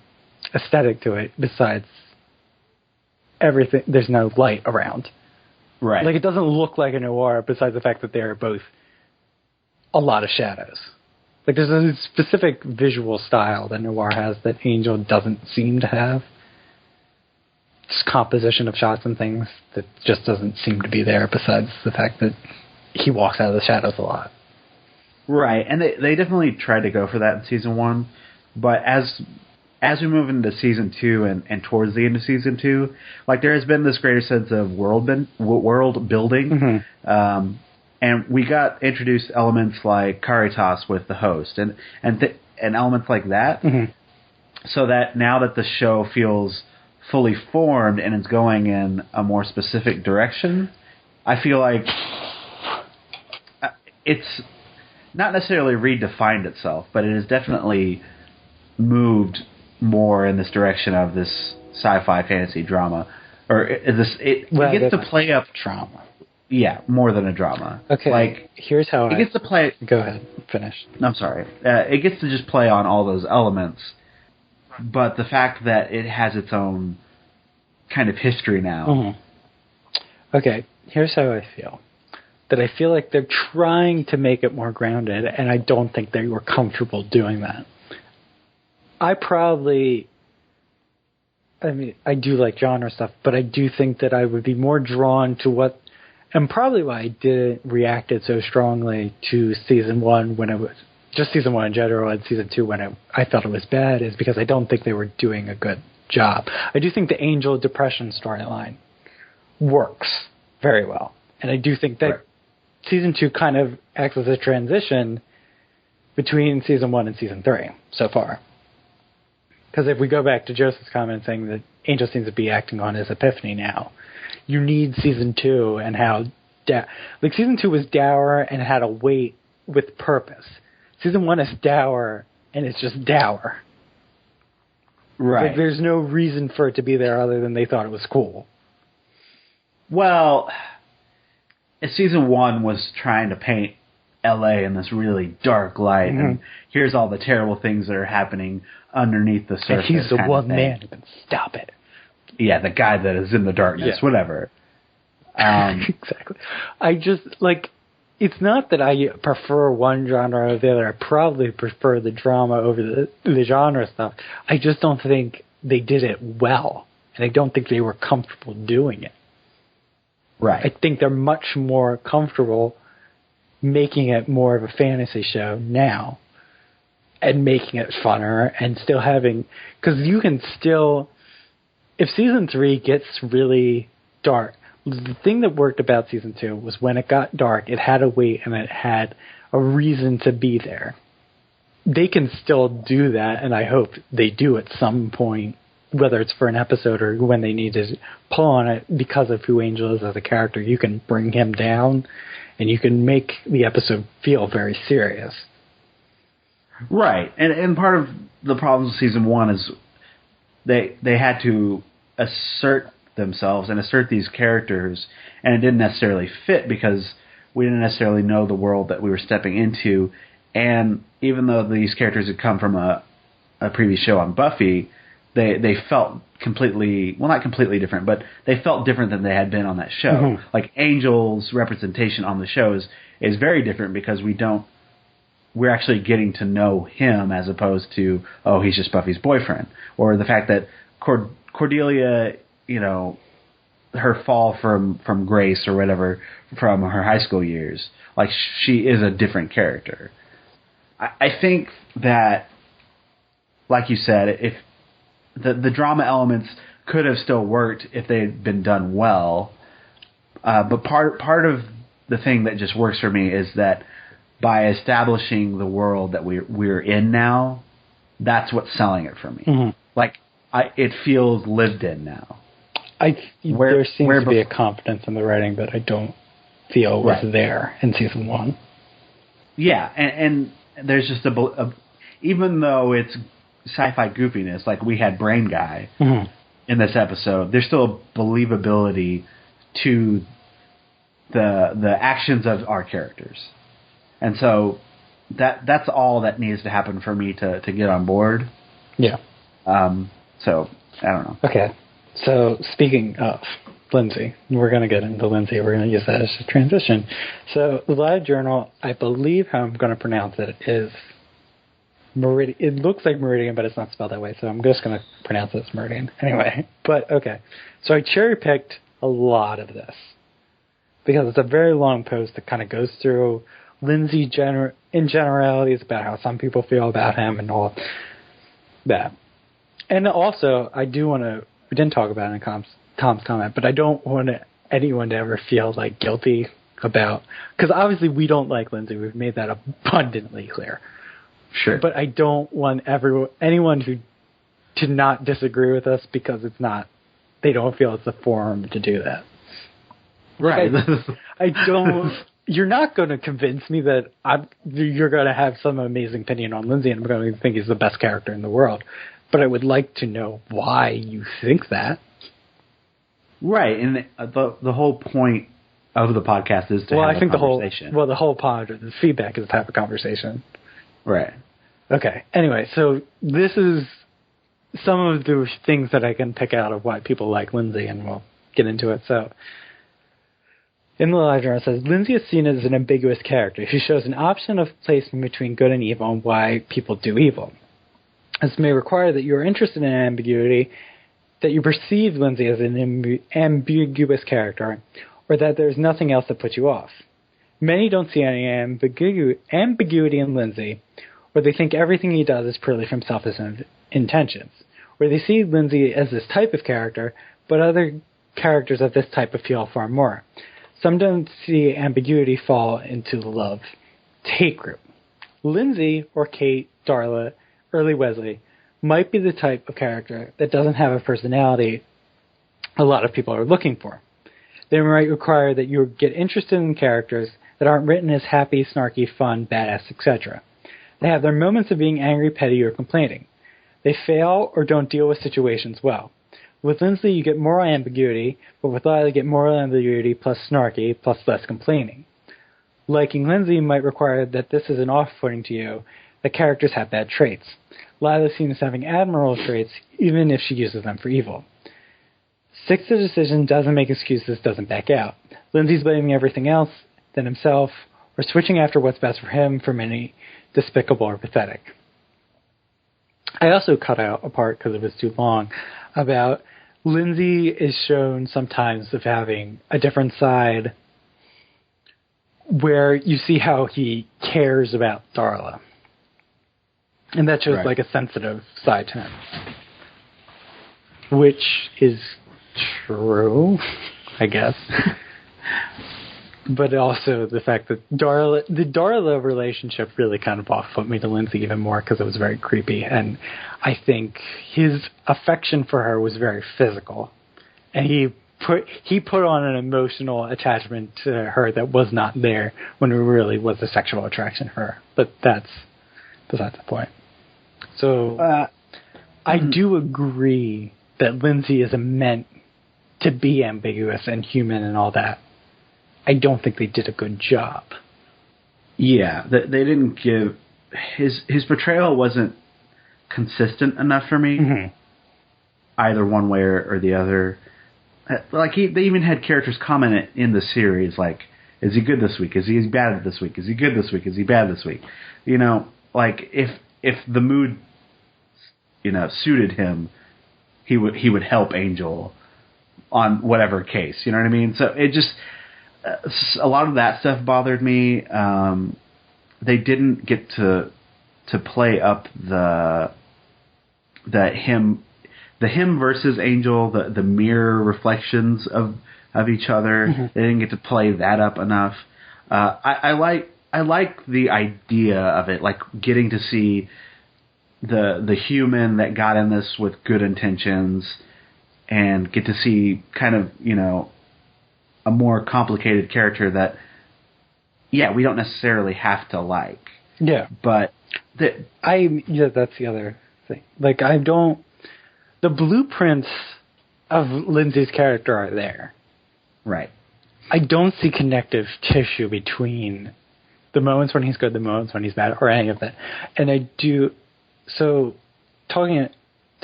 aesthetic to it. Besides everything, there's no light around. Right. It doesn't look like a noir. Besides the fact that there are both a lot of shadows. There's a specific visual style that noir has that Angel doesn't seem to have. Just composition of shots and things that just doesn't seem to be there, besides the fact that he walks out of the shadows a lot. Right, and they definitely tried to go for that in season 1, but as we move into season 2 and towards the end of season 2, there has been this greater sense of world building, and we got introduced elements like Caritas with the host and elements like that, so that now that the show feels fully formed and it's going in a more specific direction, I feel like it's not necessarily redefined itself, but it has definitely moved more in this direction of this sci-fi fantasy drama, or it gets to play up drama. Yeah, more than a drama. Okay, like here's how it gets to play. Go ahead, finish. I'm sorry. It gets to just play on all those elements, but the fact that it has its own kind of history now. Mm-hmm. Okay, here's how I feel. That I feel like they're trying to make it more grounded, and I don't think they were comfortable doing that. I do like genre stuff, but I do think that I would be more drawn to what, and probably why I didn't reacted so strongly to season 1 when it was, just season 1 in general, and season 2 when I felt it was bad, is because I don't think they were doing a good job. I do think the Angel depression storyline works very well, and I do think that season 2 kind of acts as a transition between season 1 and season 3 so far. Because if we go back to Joseph's comment saying that Angel seems to be acting on his epiphany now, you need season 2 and how... season 2 was dour and had a weight with purpose. Season 1 is dour and it's just dour. Right. Like, there's no reason for it to be there other than they thought it was cool. Well, season 1 was trying to paint LA in this really dark light, and here's all the terrible things that are happening underneath the surface. And he's the one man who can stop it. Yeah, the guy that is in the darkness, whatever. Exactly. I just, it's not that I prefer one genre over the other. I probably prefer the drama over the genre stuff. I just don't think they did it well, and I don't think they were comfortable doing it. Right. I think they're much more comfortable making it more of a fantasy show now and making it funner and still having... Because you can still... If season 3 gets really dark... The thing that worked about season 2 was when it got dark, it had a weight and it had a reason to be there. They can still do that, and I hope they do at some point, whether it's for an episode or when they need to pull on it because of who Angel is as a character. You can bring him down, and you can make the episode feel very serious. Right, and part of the problems with season 1 is they had to assert themselves and assert these characters, and it didn't necessarily fit because we didn't necessarily know the world that we were stepping into, and even though these characters had come from a previous show on Buffy, they felt completely, well, not completely different, but they felt different than they had been on that show. Mm-hmm. Like Angel's representation on the show is very different because we're actually getting to know him as opposed to, oh, he's just Buffy's boyfriend. Or the fact that Cordelia, her fall from grace or whatever from her high school years, like she is a different character. I think that, like you said, if the drama elements could have still worked if they had been done well, but part of the thing that just works for me is that by establishing the world that we're in now, that's what's selling it for me. Mm-hmm. Like it feels lived in now. There seems to be a confidence in the writing that I don't feel was there in season 1. Yeah, and there's just even though it's sci-fi goofiness, like we had Brain Guy in this episode, there's still a believability to the actions of our characters, and so that's all that needs to happen for me to get on board. Yeah. So I don't know. Okay. So speaking of Lindsay, we're going to get into Lindsay. We're going to use that as a transition. So the live journal, I believe how I'm going to pronounce it is Meridian. It looks like Meridian, but it's not spelled that way. So I'm just going to pronounce it as Meridian anyway. But okay. So I cherry picked a lot of this because it's a very long post that kind of goes through Lindsay in generalities about how some people feel about him and all that. And also, I do want to, we didn't talk about it in Tom's comment, but I don't want anyone to ever feel like guilty about, because obviously we don't like Lindsay. We've made that abundantly clear. Sure. But I don't want anyone to not disagree with us because it's not, they don't feel it's a forum to do that. Right. I don't, you're not going to convince me that you're going to have some amazing opinion on Lindsay and I'm going to think he's the best character in the world. But I would like to know why you think that. Right, and the whole point of the podcast is to have a conversation. The whole pod, or the feedback is to have a conversation. Right. Okay. Anyway, so this is some of the things that I can pick out of why people like Lindsay, and we'll get into it. So, in the live journal, it says, Lindsay is seen as an ambiguous character. She shows an option of placement between good and evil and why people do evil. This may require that you are interested in ambiguity, that you perceive Lindsay as an ambiguous character, or that there's nothing else that puts you off. Many don't see any ambiguity in Lindsay, or they think everything he does is purely from selfish intentions, or they see Lindsay as this type of character, but other characters of this type appeal far more. Some don't see ambiguity fall into the love-hate group. Lindsay, or Kate, Darla, Early Wesley, might be the type of character that doesn't have a personality a lot of people are looking for. They might require that you get interested in characters that aren't written as happy, snarky, fun, badass, etc. They have their moments of being angry, petty, or complaining. They fail or don't deal with situations well. With Lindsay, you get more ambiguity, but with Lila, you get more ambiguity plus snarky plus less complaining. Liking Lindsay might require that this is an off-putting to you, that characters have bad traits. Lila seems having admirable traits, even if she uses them for evil. Sticks to decision, doesn't make excuses, doesn't back out. Lindsay's blaming everything else than himself, or switching after what's best for him from any despicable or pathetic. I also cut out a part, because it was too long, about Lindsay is shown sometimes of having a different side where you see how he cares about Darla. And that shows like a sensitive side to him. Which is true, I guess. But also the fact that the Darla relationship really kind of off-put me to Lindsay even more because it was very creepy. And I think his affection for her was very physical. And he put on an emotional attachment to her that was not there when it really was a sexual attraction for her. But that's besides the point. So I do agree that Lindsay is meant to be ambiguous and human and all that. I don't think they did a good job. Yeah, they didn't give... His portrayal wasn't consistent enough for me, either one way or the other. Like, they even had characters comment in the series, like, is he good this week? Is he bad this week? Is he good this week? Is he bad this week? You know, like, if the mood, suited him, he would help Angel on whatever case, you know what I mean? So it just... a lot of that stuff bothered me. They didn't get to play up the him versus Angel, the mirror reflections of each other. They didn't get to play that up enough. I like the idea of it, like getting to see the human that got in this with good intentions, and get to see kind of a more complicated character that, we don't necessarily have to like. Yeah. But that's the other thing. Like, the blueprints of Lindsay's character are there. Right. I don't see connective tissue between the moments when he's good, the moments when he's bad, or any of that. And I do, so talking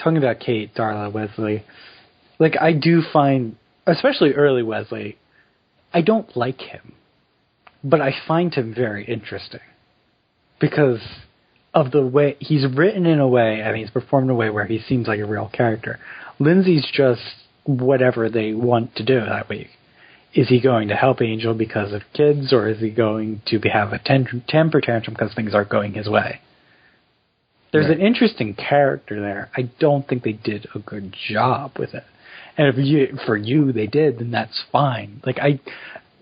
about Kate, Darla, Wesley, like, I do find, especially early Wesley, I don't like him, but I find him very interesting because of the way he's written in a way, and he's performed in a way where he seems like a real character. Lindsay's just whatever they want to do that week. Is he going to help Angel because of kids, or is he going to have a temper tantrum because things aren't going his way? There's an interesting character there. I don't think they did a good job with it. And if for you they did, then that's fine. Like,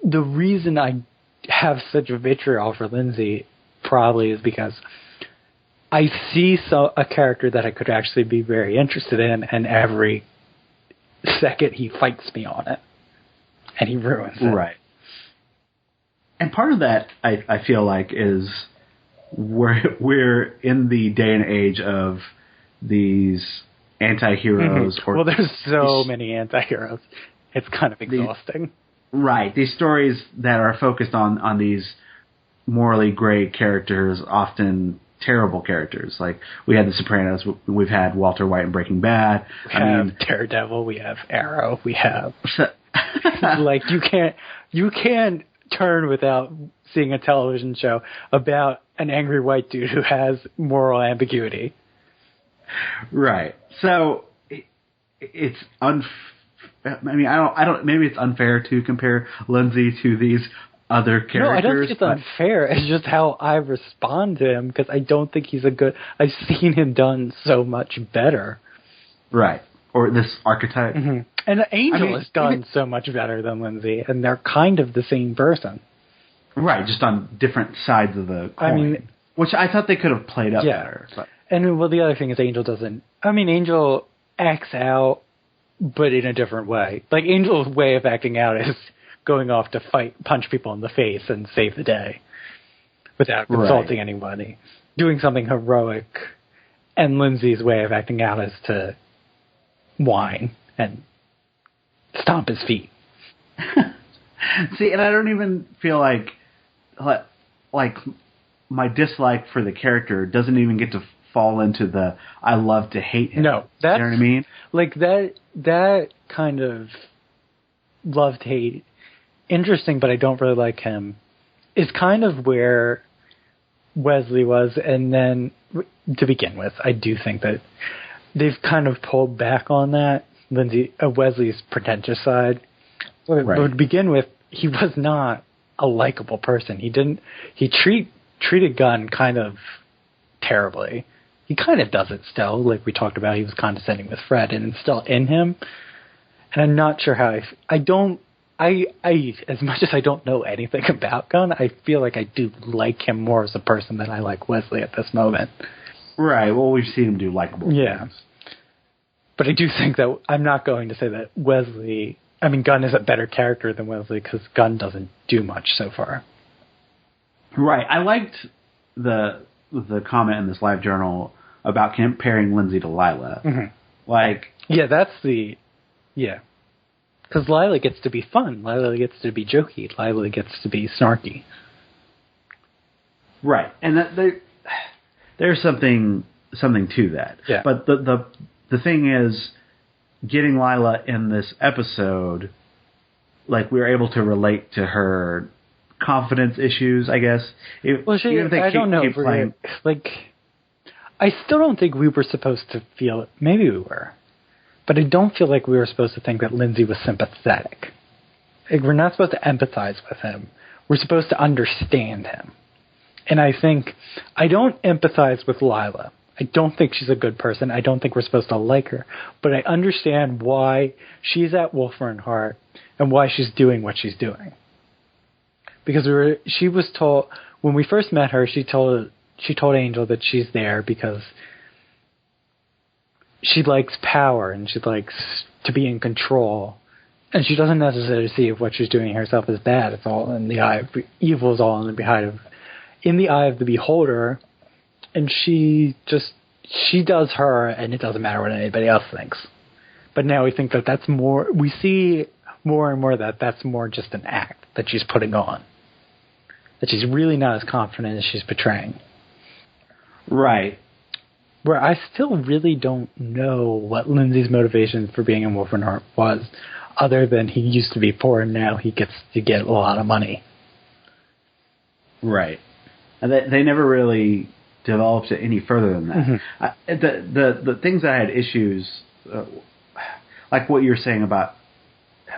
the reason I have such a vitriol for Lindsay probably is because I see a character that I could actually be very interested in, and every second he fights me on it, and he ruins it. Right. And part of that, I feel like, is we're in the day and age of these anti-heroes. Well, there's so many anti-heroes. It's kind of exhausting. Right. These stories that are focused on these morally gray characters, often terrible characters. Like, we had The Sopranos, we've had Walter White in Breaking Bad. We have Daredevil, we have Arrow, we have... like, you can't turn without seeing a television show about an angry white dude who has moral ambiguity. Right. So, it's maybe it's unfair to compare Lindsay to these other characters. No, I don't think it's unfair. It's just how I respond to him, because I don't think he's I've seen him done so much better. Right. Or this archetype. Mm-hmm. And Angel is done so much better than Lindsay, and they're kind of the same person. Right, just on different sides of the coin. Which I thought they could have played up better. But. And, well, the other thing is Angel acts out, but in a different way. Like, Angel's way of acting out is going off to punch people in the face and save the day without consulting anybody, doing something heroic. And Lindsay's way of acting out is to whine and stomp his feet. See, and I don't even feel like my dislike for the character doesn't even get to fall into the I love to hate him. No, that's, you know what I mean? Like, that kind of love to hate, interesting, but I don't really like him, is kind of where Wesley was. And then, to begin with, I do think that they've kind of pulled back on that, Wesley's pretentious side. But to begin with, he was not a likable person. He treated Gunn kind of terribly. He kind of does it still, like we talked about. He was condescending with Fred, and it's still in him. And I'm not sure how I as much as I don't know anything about Gunn, I feel like I do like him more as a person than I like Wesley at this moment. Right. Well, we've seen him do likable things. But I do think that I'm not going to say that Gunn is a better character than Wesley, because Gunn doesn't do much so far. Right. I liked the comment in this live journal about comparing Lindsay to Lila. Mm-hmm. Because Lila gets to be fun. Lila gets to be jokey. Lila gets to be snarky. Right. And there's something to that. Yeah. But the thing is, getting Lila in this episode, like, we were able to relate to her confidence issues, I guess. I don't know. I still don't think we were supposed to feel it. Maybe we were. But I don't feel like we were supposed to think that Lindsay was sympathetic. Like, we're not supposed to empathize with him. We're supposed to understand him. And I think I don't empathize with Lila. I don't think she's a good person. I don't think we're supposed to like her. But I understand why she's at Wolfram Hart and why she's doing what she's doing. Because she was told, when we first met her, she told Angel that she's there because she likes power and she likes to be in control. And she doesn't necessarily see if what she's doing herself is bad. It's all in the eye of evil, is all in the eye of the beholder. And she does her, and it doesn't matter what anybody else thinks. But now we think that that's more, we see more and more that that's more just an act that she's putting on. That she's really not as confident as she's portraying. Right. Where I still really don't know what Lindsay's motivation for being in Wolfram Hart was, other than he used to be poor and now he gets to get a lot of money. Right. And they never really developed it any further than that. Mm-hmm. The things that I had issues, like what you were saying about,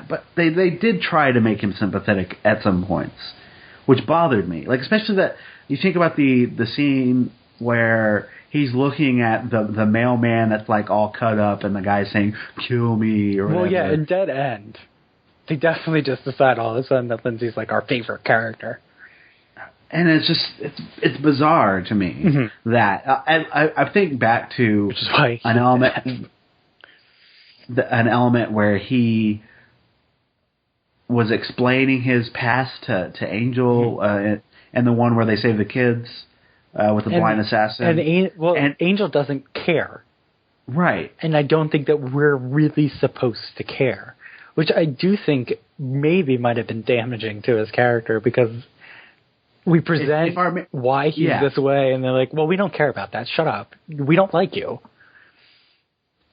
but they did try to make him sympathetic at some points, which bothered me. Like, especially that you think about the scene where he's looking at the mailman that's like all cut up, and the guy's saying, "Kill me," or whatever. Well, yeah, in Dead End, they definitely just decide all of a sudden that Lindsay's like our favorite character. And it's just, it's bizarre to me, mm-hmm. that I think back to which is why an element where he was explaining his past to Angel, mm-hmm. And the one where they save the kids with the blind assassin. And Angel doesn't care. Right. And I don't think that we're really supposed to care. which I do think maybe might have been damaging to his character, because we present why he's this way, and they're like, well, we don't care about that. Shut up. We don't like you.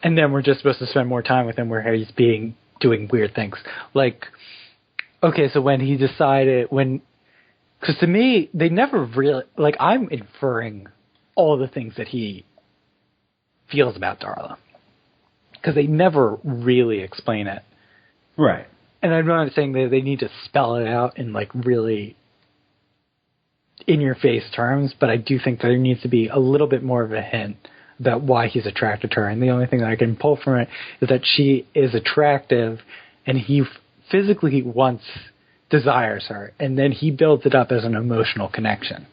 And then we're just supposed to spend more time with him where he's doing weird things. Like, okay, so when he decided, because to me, they never really, like, I'm inferring all the things that he feels about Darla, because they never really explain it. Right. And I'm not saying that they need to spell it out in, like, really in-your-face terms, but I do think there needs to be a little bit more of a hint about why he's attracted to her. And the only thing that I can pull from it is that she is attractive, and he physically desires her, and then he builds it up as an emotional connection,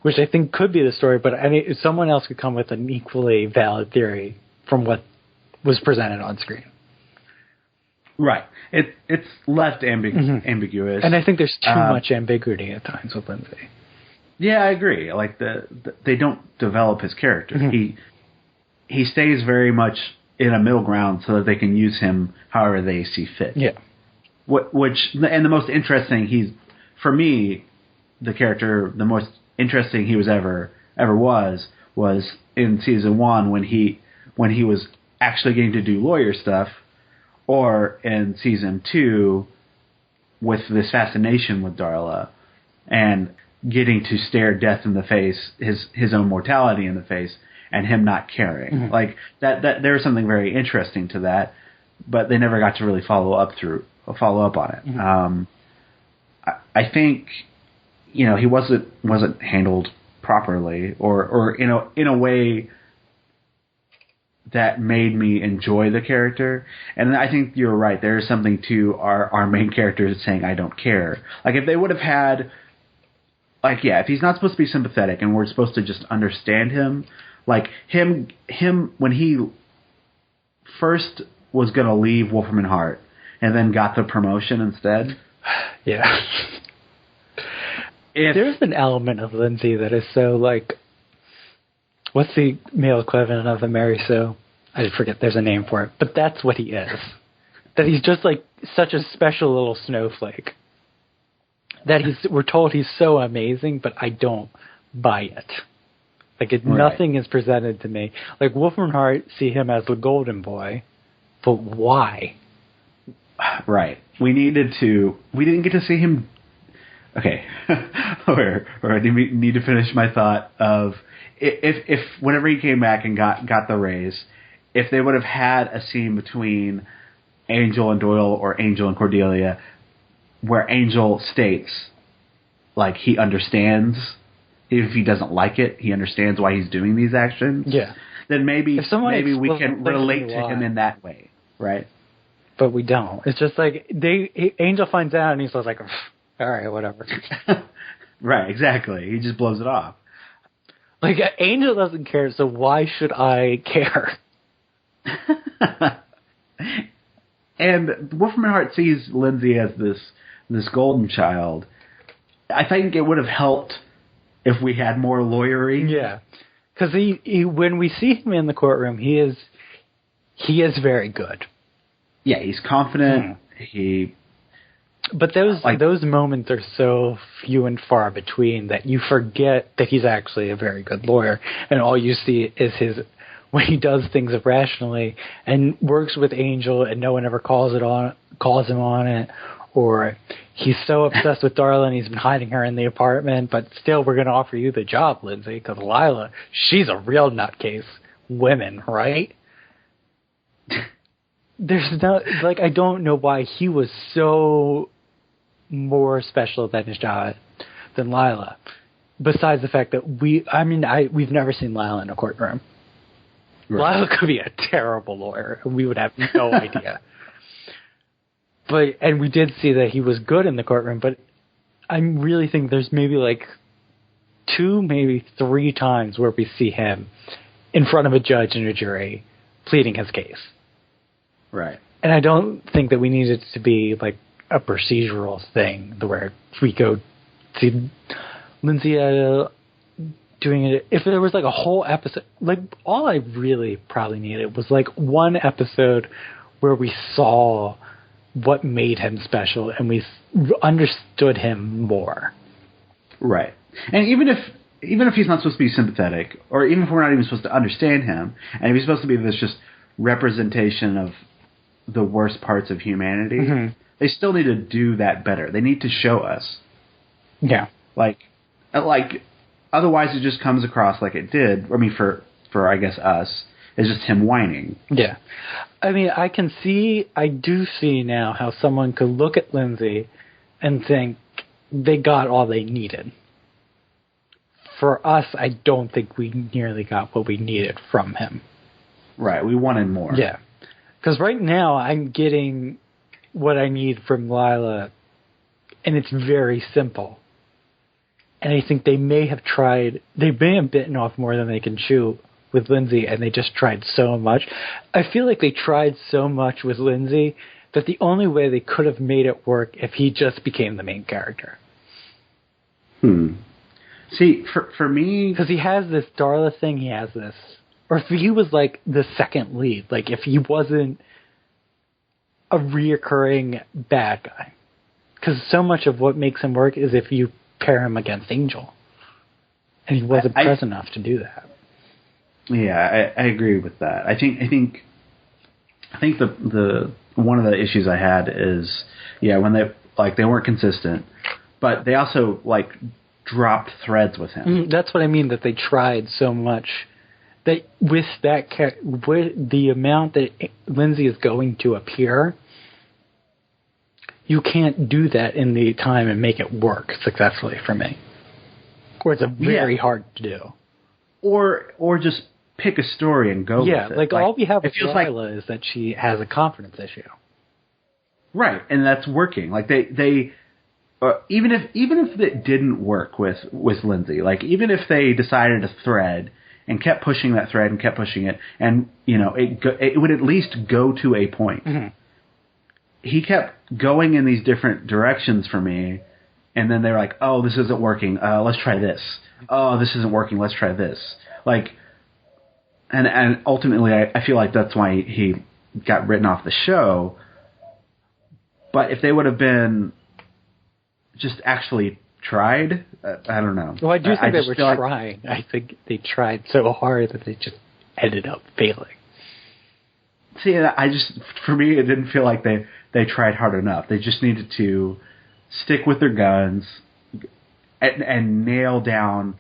which I think could be the story, but someone else could come with an equally valid theory from what was presented on screen. Right. It's left ambiguous. And I think there's too much ambiguity at times with Lindsay. Yeah, I agree. Like, they don't develop his character. Mm-hmm. He stays very much in a middle ground so that they can use him however they see fit. Yeah. And the most interesting for me, the character, the most interesting he was ever was in season 1 when he was actually getting to do lawyer stuff, or in season 2 with this fascination with Darla and getting to stare death in the face, his own mortality in the face, and him not caring. Mm-hmm. Like that there was something very interesting to that, but they never got to really follow up on it. Mm-hmm. I think, he wasn't handled properly, or in a way that made me enjoy the character. And I think you're right. There is something to our main character saying, I don't care. Like, if they would have had, like, if he's not supposed to be sympathetic and we're supposed to just understand him, like him when he first was going to leave Wolfram and Hart and then got the promotion instead. Yeah. There's an element of Lindsay that is so, like, what's the male equivalent of a Mary Sue? I forget, there's a name for it. But that's what he is. That he's just, like, such a special little snowflake. That we're told he's so amazing, but I don't buy it. Like, nothing is presented to me. Like, Wolfram and Hart see him as the golden boy, but why? Right. We didn't get to see him. Okay. or I need to finish my thought of, if whenever he came back and got the raise, if they would have had a scene between Angel and Doyle or Angel and Cordelia where Angel states, like, he understands, if he doesn't like it, he understands why he's doing these actions. Yeah. Then maybe we can relate to him in that way, right? But we don't. It's just like Angel finds out and he's just like, all right, whatever. Right, exactly. He just blows it off. Like, Angel doesn't care, so why should I care? And Wolfram and Hart sees Lindsay as this golden child. I think it would have helped if we had more lawyering. Yeah, because he when we see him in the courtroom, he is very good. Yeah, he's confident. But those moments are so few and far between that you forget that he's actually a very good lawyer, and all you see is when he does things irrationally and works with Angel, and no one ever calls him on it, or he's so obsessed with Darla and he's been hiding her in the apartment, but still we're going to offer you the job, Lindsay, because Lila, she's a real nutcase. Women, right? There's no, like, I don't know why he was so more special than Lila. Besides the fact that we've never seen Lila in a courtroom. Right. Lila could be a terrible lawyer, and we would have no idea. And we did see that he was good in the courtroom, but I really think there's maybe like 2, maybe 3 times where we see him in front of a judge and a jury pleading his case. Right. And I don't think that we need it to be like a procedural thing where we go see Lindsay doing it. If there was like a whole episode, like all I really probably needed was like one episode where we saw what made him special and we understood him more. Right. And even if he's not supposed to be sympathetic, or even if we're not even supposed to understand him, and if he's supposed to be this just representation of the worst parts of humanity, they still need to do that better. They need to show us. Yeah. Like otherwise it just comes across like it did. I mean, for I guess us, it's just him whining. Yeah. I mean, I do see now how someone could look at Lindsay and think they got all they needed. For us, I don't think we nearly got what we needed from him. Right, we wanted more. Yeah. Because right now, I'm getting what I need from Lila, and it's very simple. And I think they may have bitten off more than they can chew with Lindsay, and they just tried so much. I feel like they tried so much with Lindsay that the only way they could have made it work if he just became the main character. See, for me... Because he has this Darla thing, he has this... Or if he was, like, the second lead. Like, if he wasn't a reoccurring bad guy. Because so much of what makes him work is if you pair him against Angel. And he wasn't present enough to do that. Yeah, I agree with that. I think the one of the issues I had is, when they weren't consistent, but they also, like, dropped threads with him. That's what I mean, that they tried so much that with the amount that Lindsay is going to appear, you can't do that in the time and make it work successfully for me. Or it's very hard to do. Or just pick a story and go with it. Like all we have with Lila is that she has a confidence issue. Right, and that's working. Like they even if it didn't work with Lindsay, like even if they decided a thread and kept pushing that thread and kept pushing it, and it would at least go to a point. He kept going in these different directions for me, and then they were like, "Oh, this isn't working. Let's try this. Oh, this isn't working. Let's try this." Like, and ultimately, I feel like that's why he got written off the show. But if they would have been just actually tried, I don't know. Well, I do think they were trying. I think they tried so hard that they just ended up failing. See, for me, it didn't feel like they tried hard enough. They just needed to stick with their guns and nail down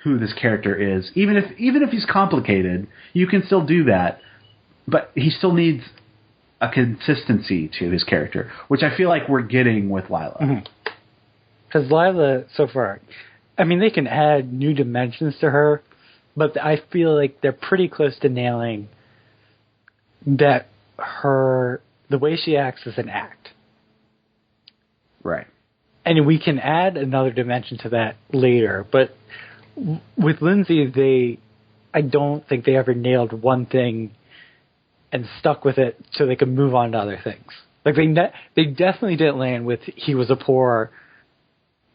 who this character is. Even if he's complicated, you can still do that. But he still needs a consistency to his character, which I feel like we're getting with Lila. Because Lila, so far, I mean, they can add new dimensions to her, but I feel like they're pretty close to nailing that the way she acts is an act. Right. And we can add another dimension to that later, but with Lindsay, I don't think they ever nailed one thing and stuck with it so they could move on to other things. Like they definitely didn't land with he was a poor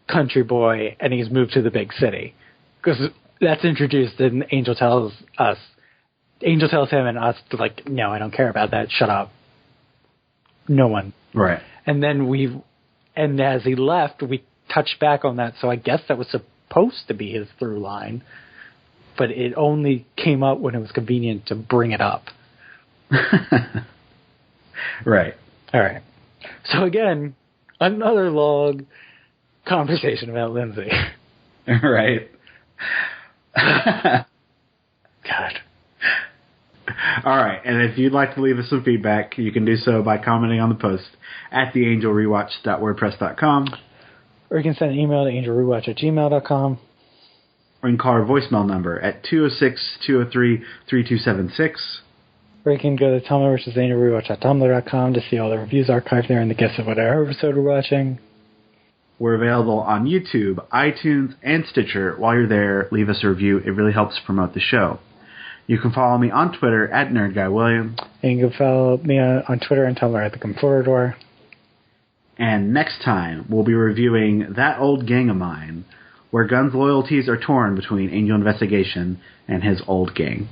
country boy and he's moved to the big city, because that's introduced and Angel tells him and us like, no, I don't care about that. Shut up. No one. Right. And then and as he left, we touched back on that. So I guess that was supposed to be his through line, but it only came up when it was convenient to bring it up. Right. All right. So again, another long conversation about Lindsay. Right. God. All right, and if you'd like to leave us some feedback, you can do so by commenting on the post at theangelrewatch.wordpress.com. Or you can send an email to angelrewatch@gmail.com. Or you can call our voicemail number at 206-203-3276. Or you can go to Tumblr, which is angelrewatch.tumblr.com, to see all the reviews archived there and the guests of whatever episode we're watching. We're available on YouTube, iTunes, and Stitcher. While you're there, leave us a review. It really helps promote the show. You can follow me on Twitter at NerdGuyWilliam. And you can follow me on Twitter and Tumblr at The Confortador. And next time, we'll be reviewing That Old Gang of Mine, where Gunn's loyalties are torn between Angel Investigation and his old gang.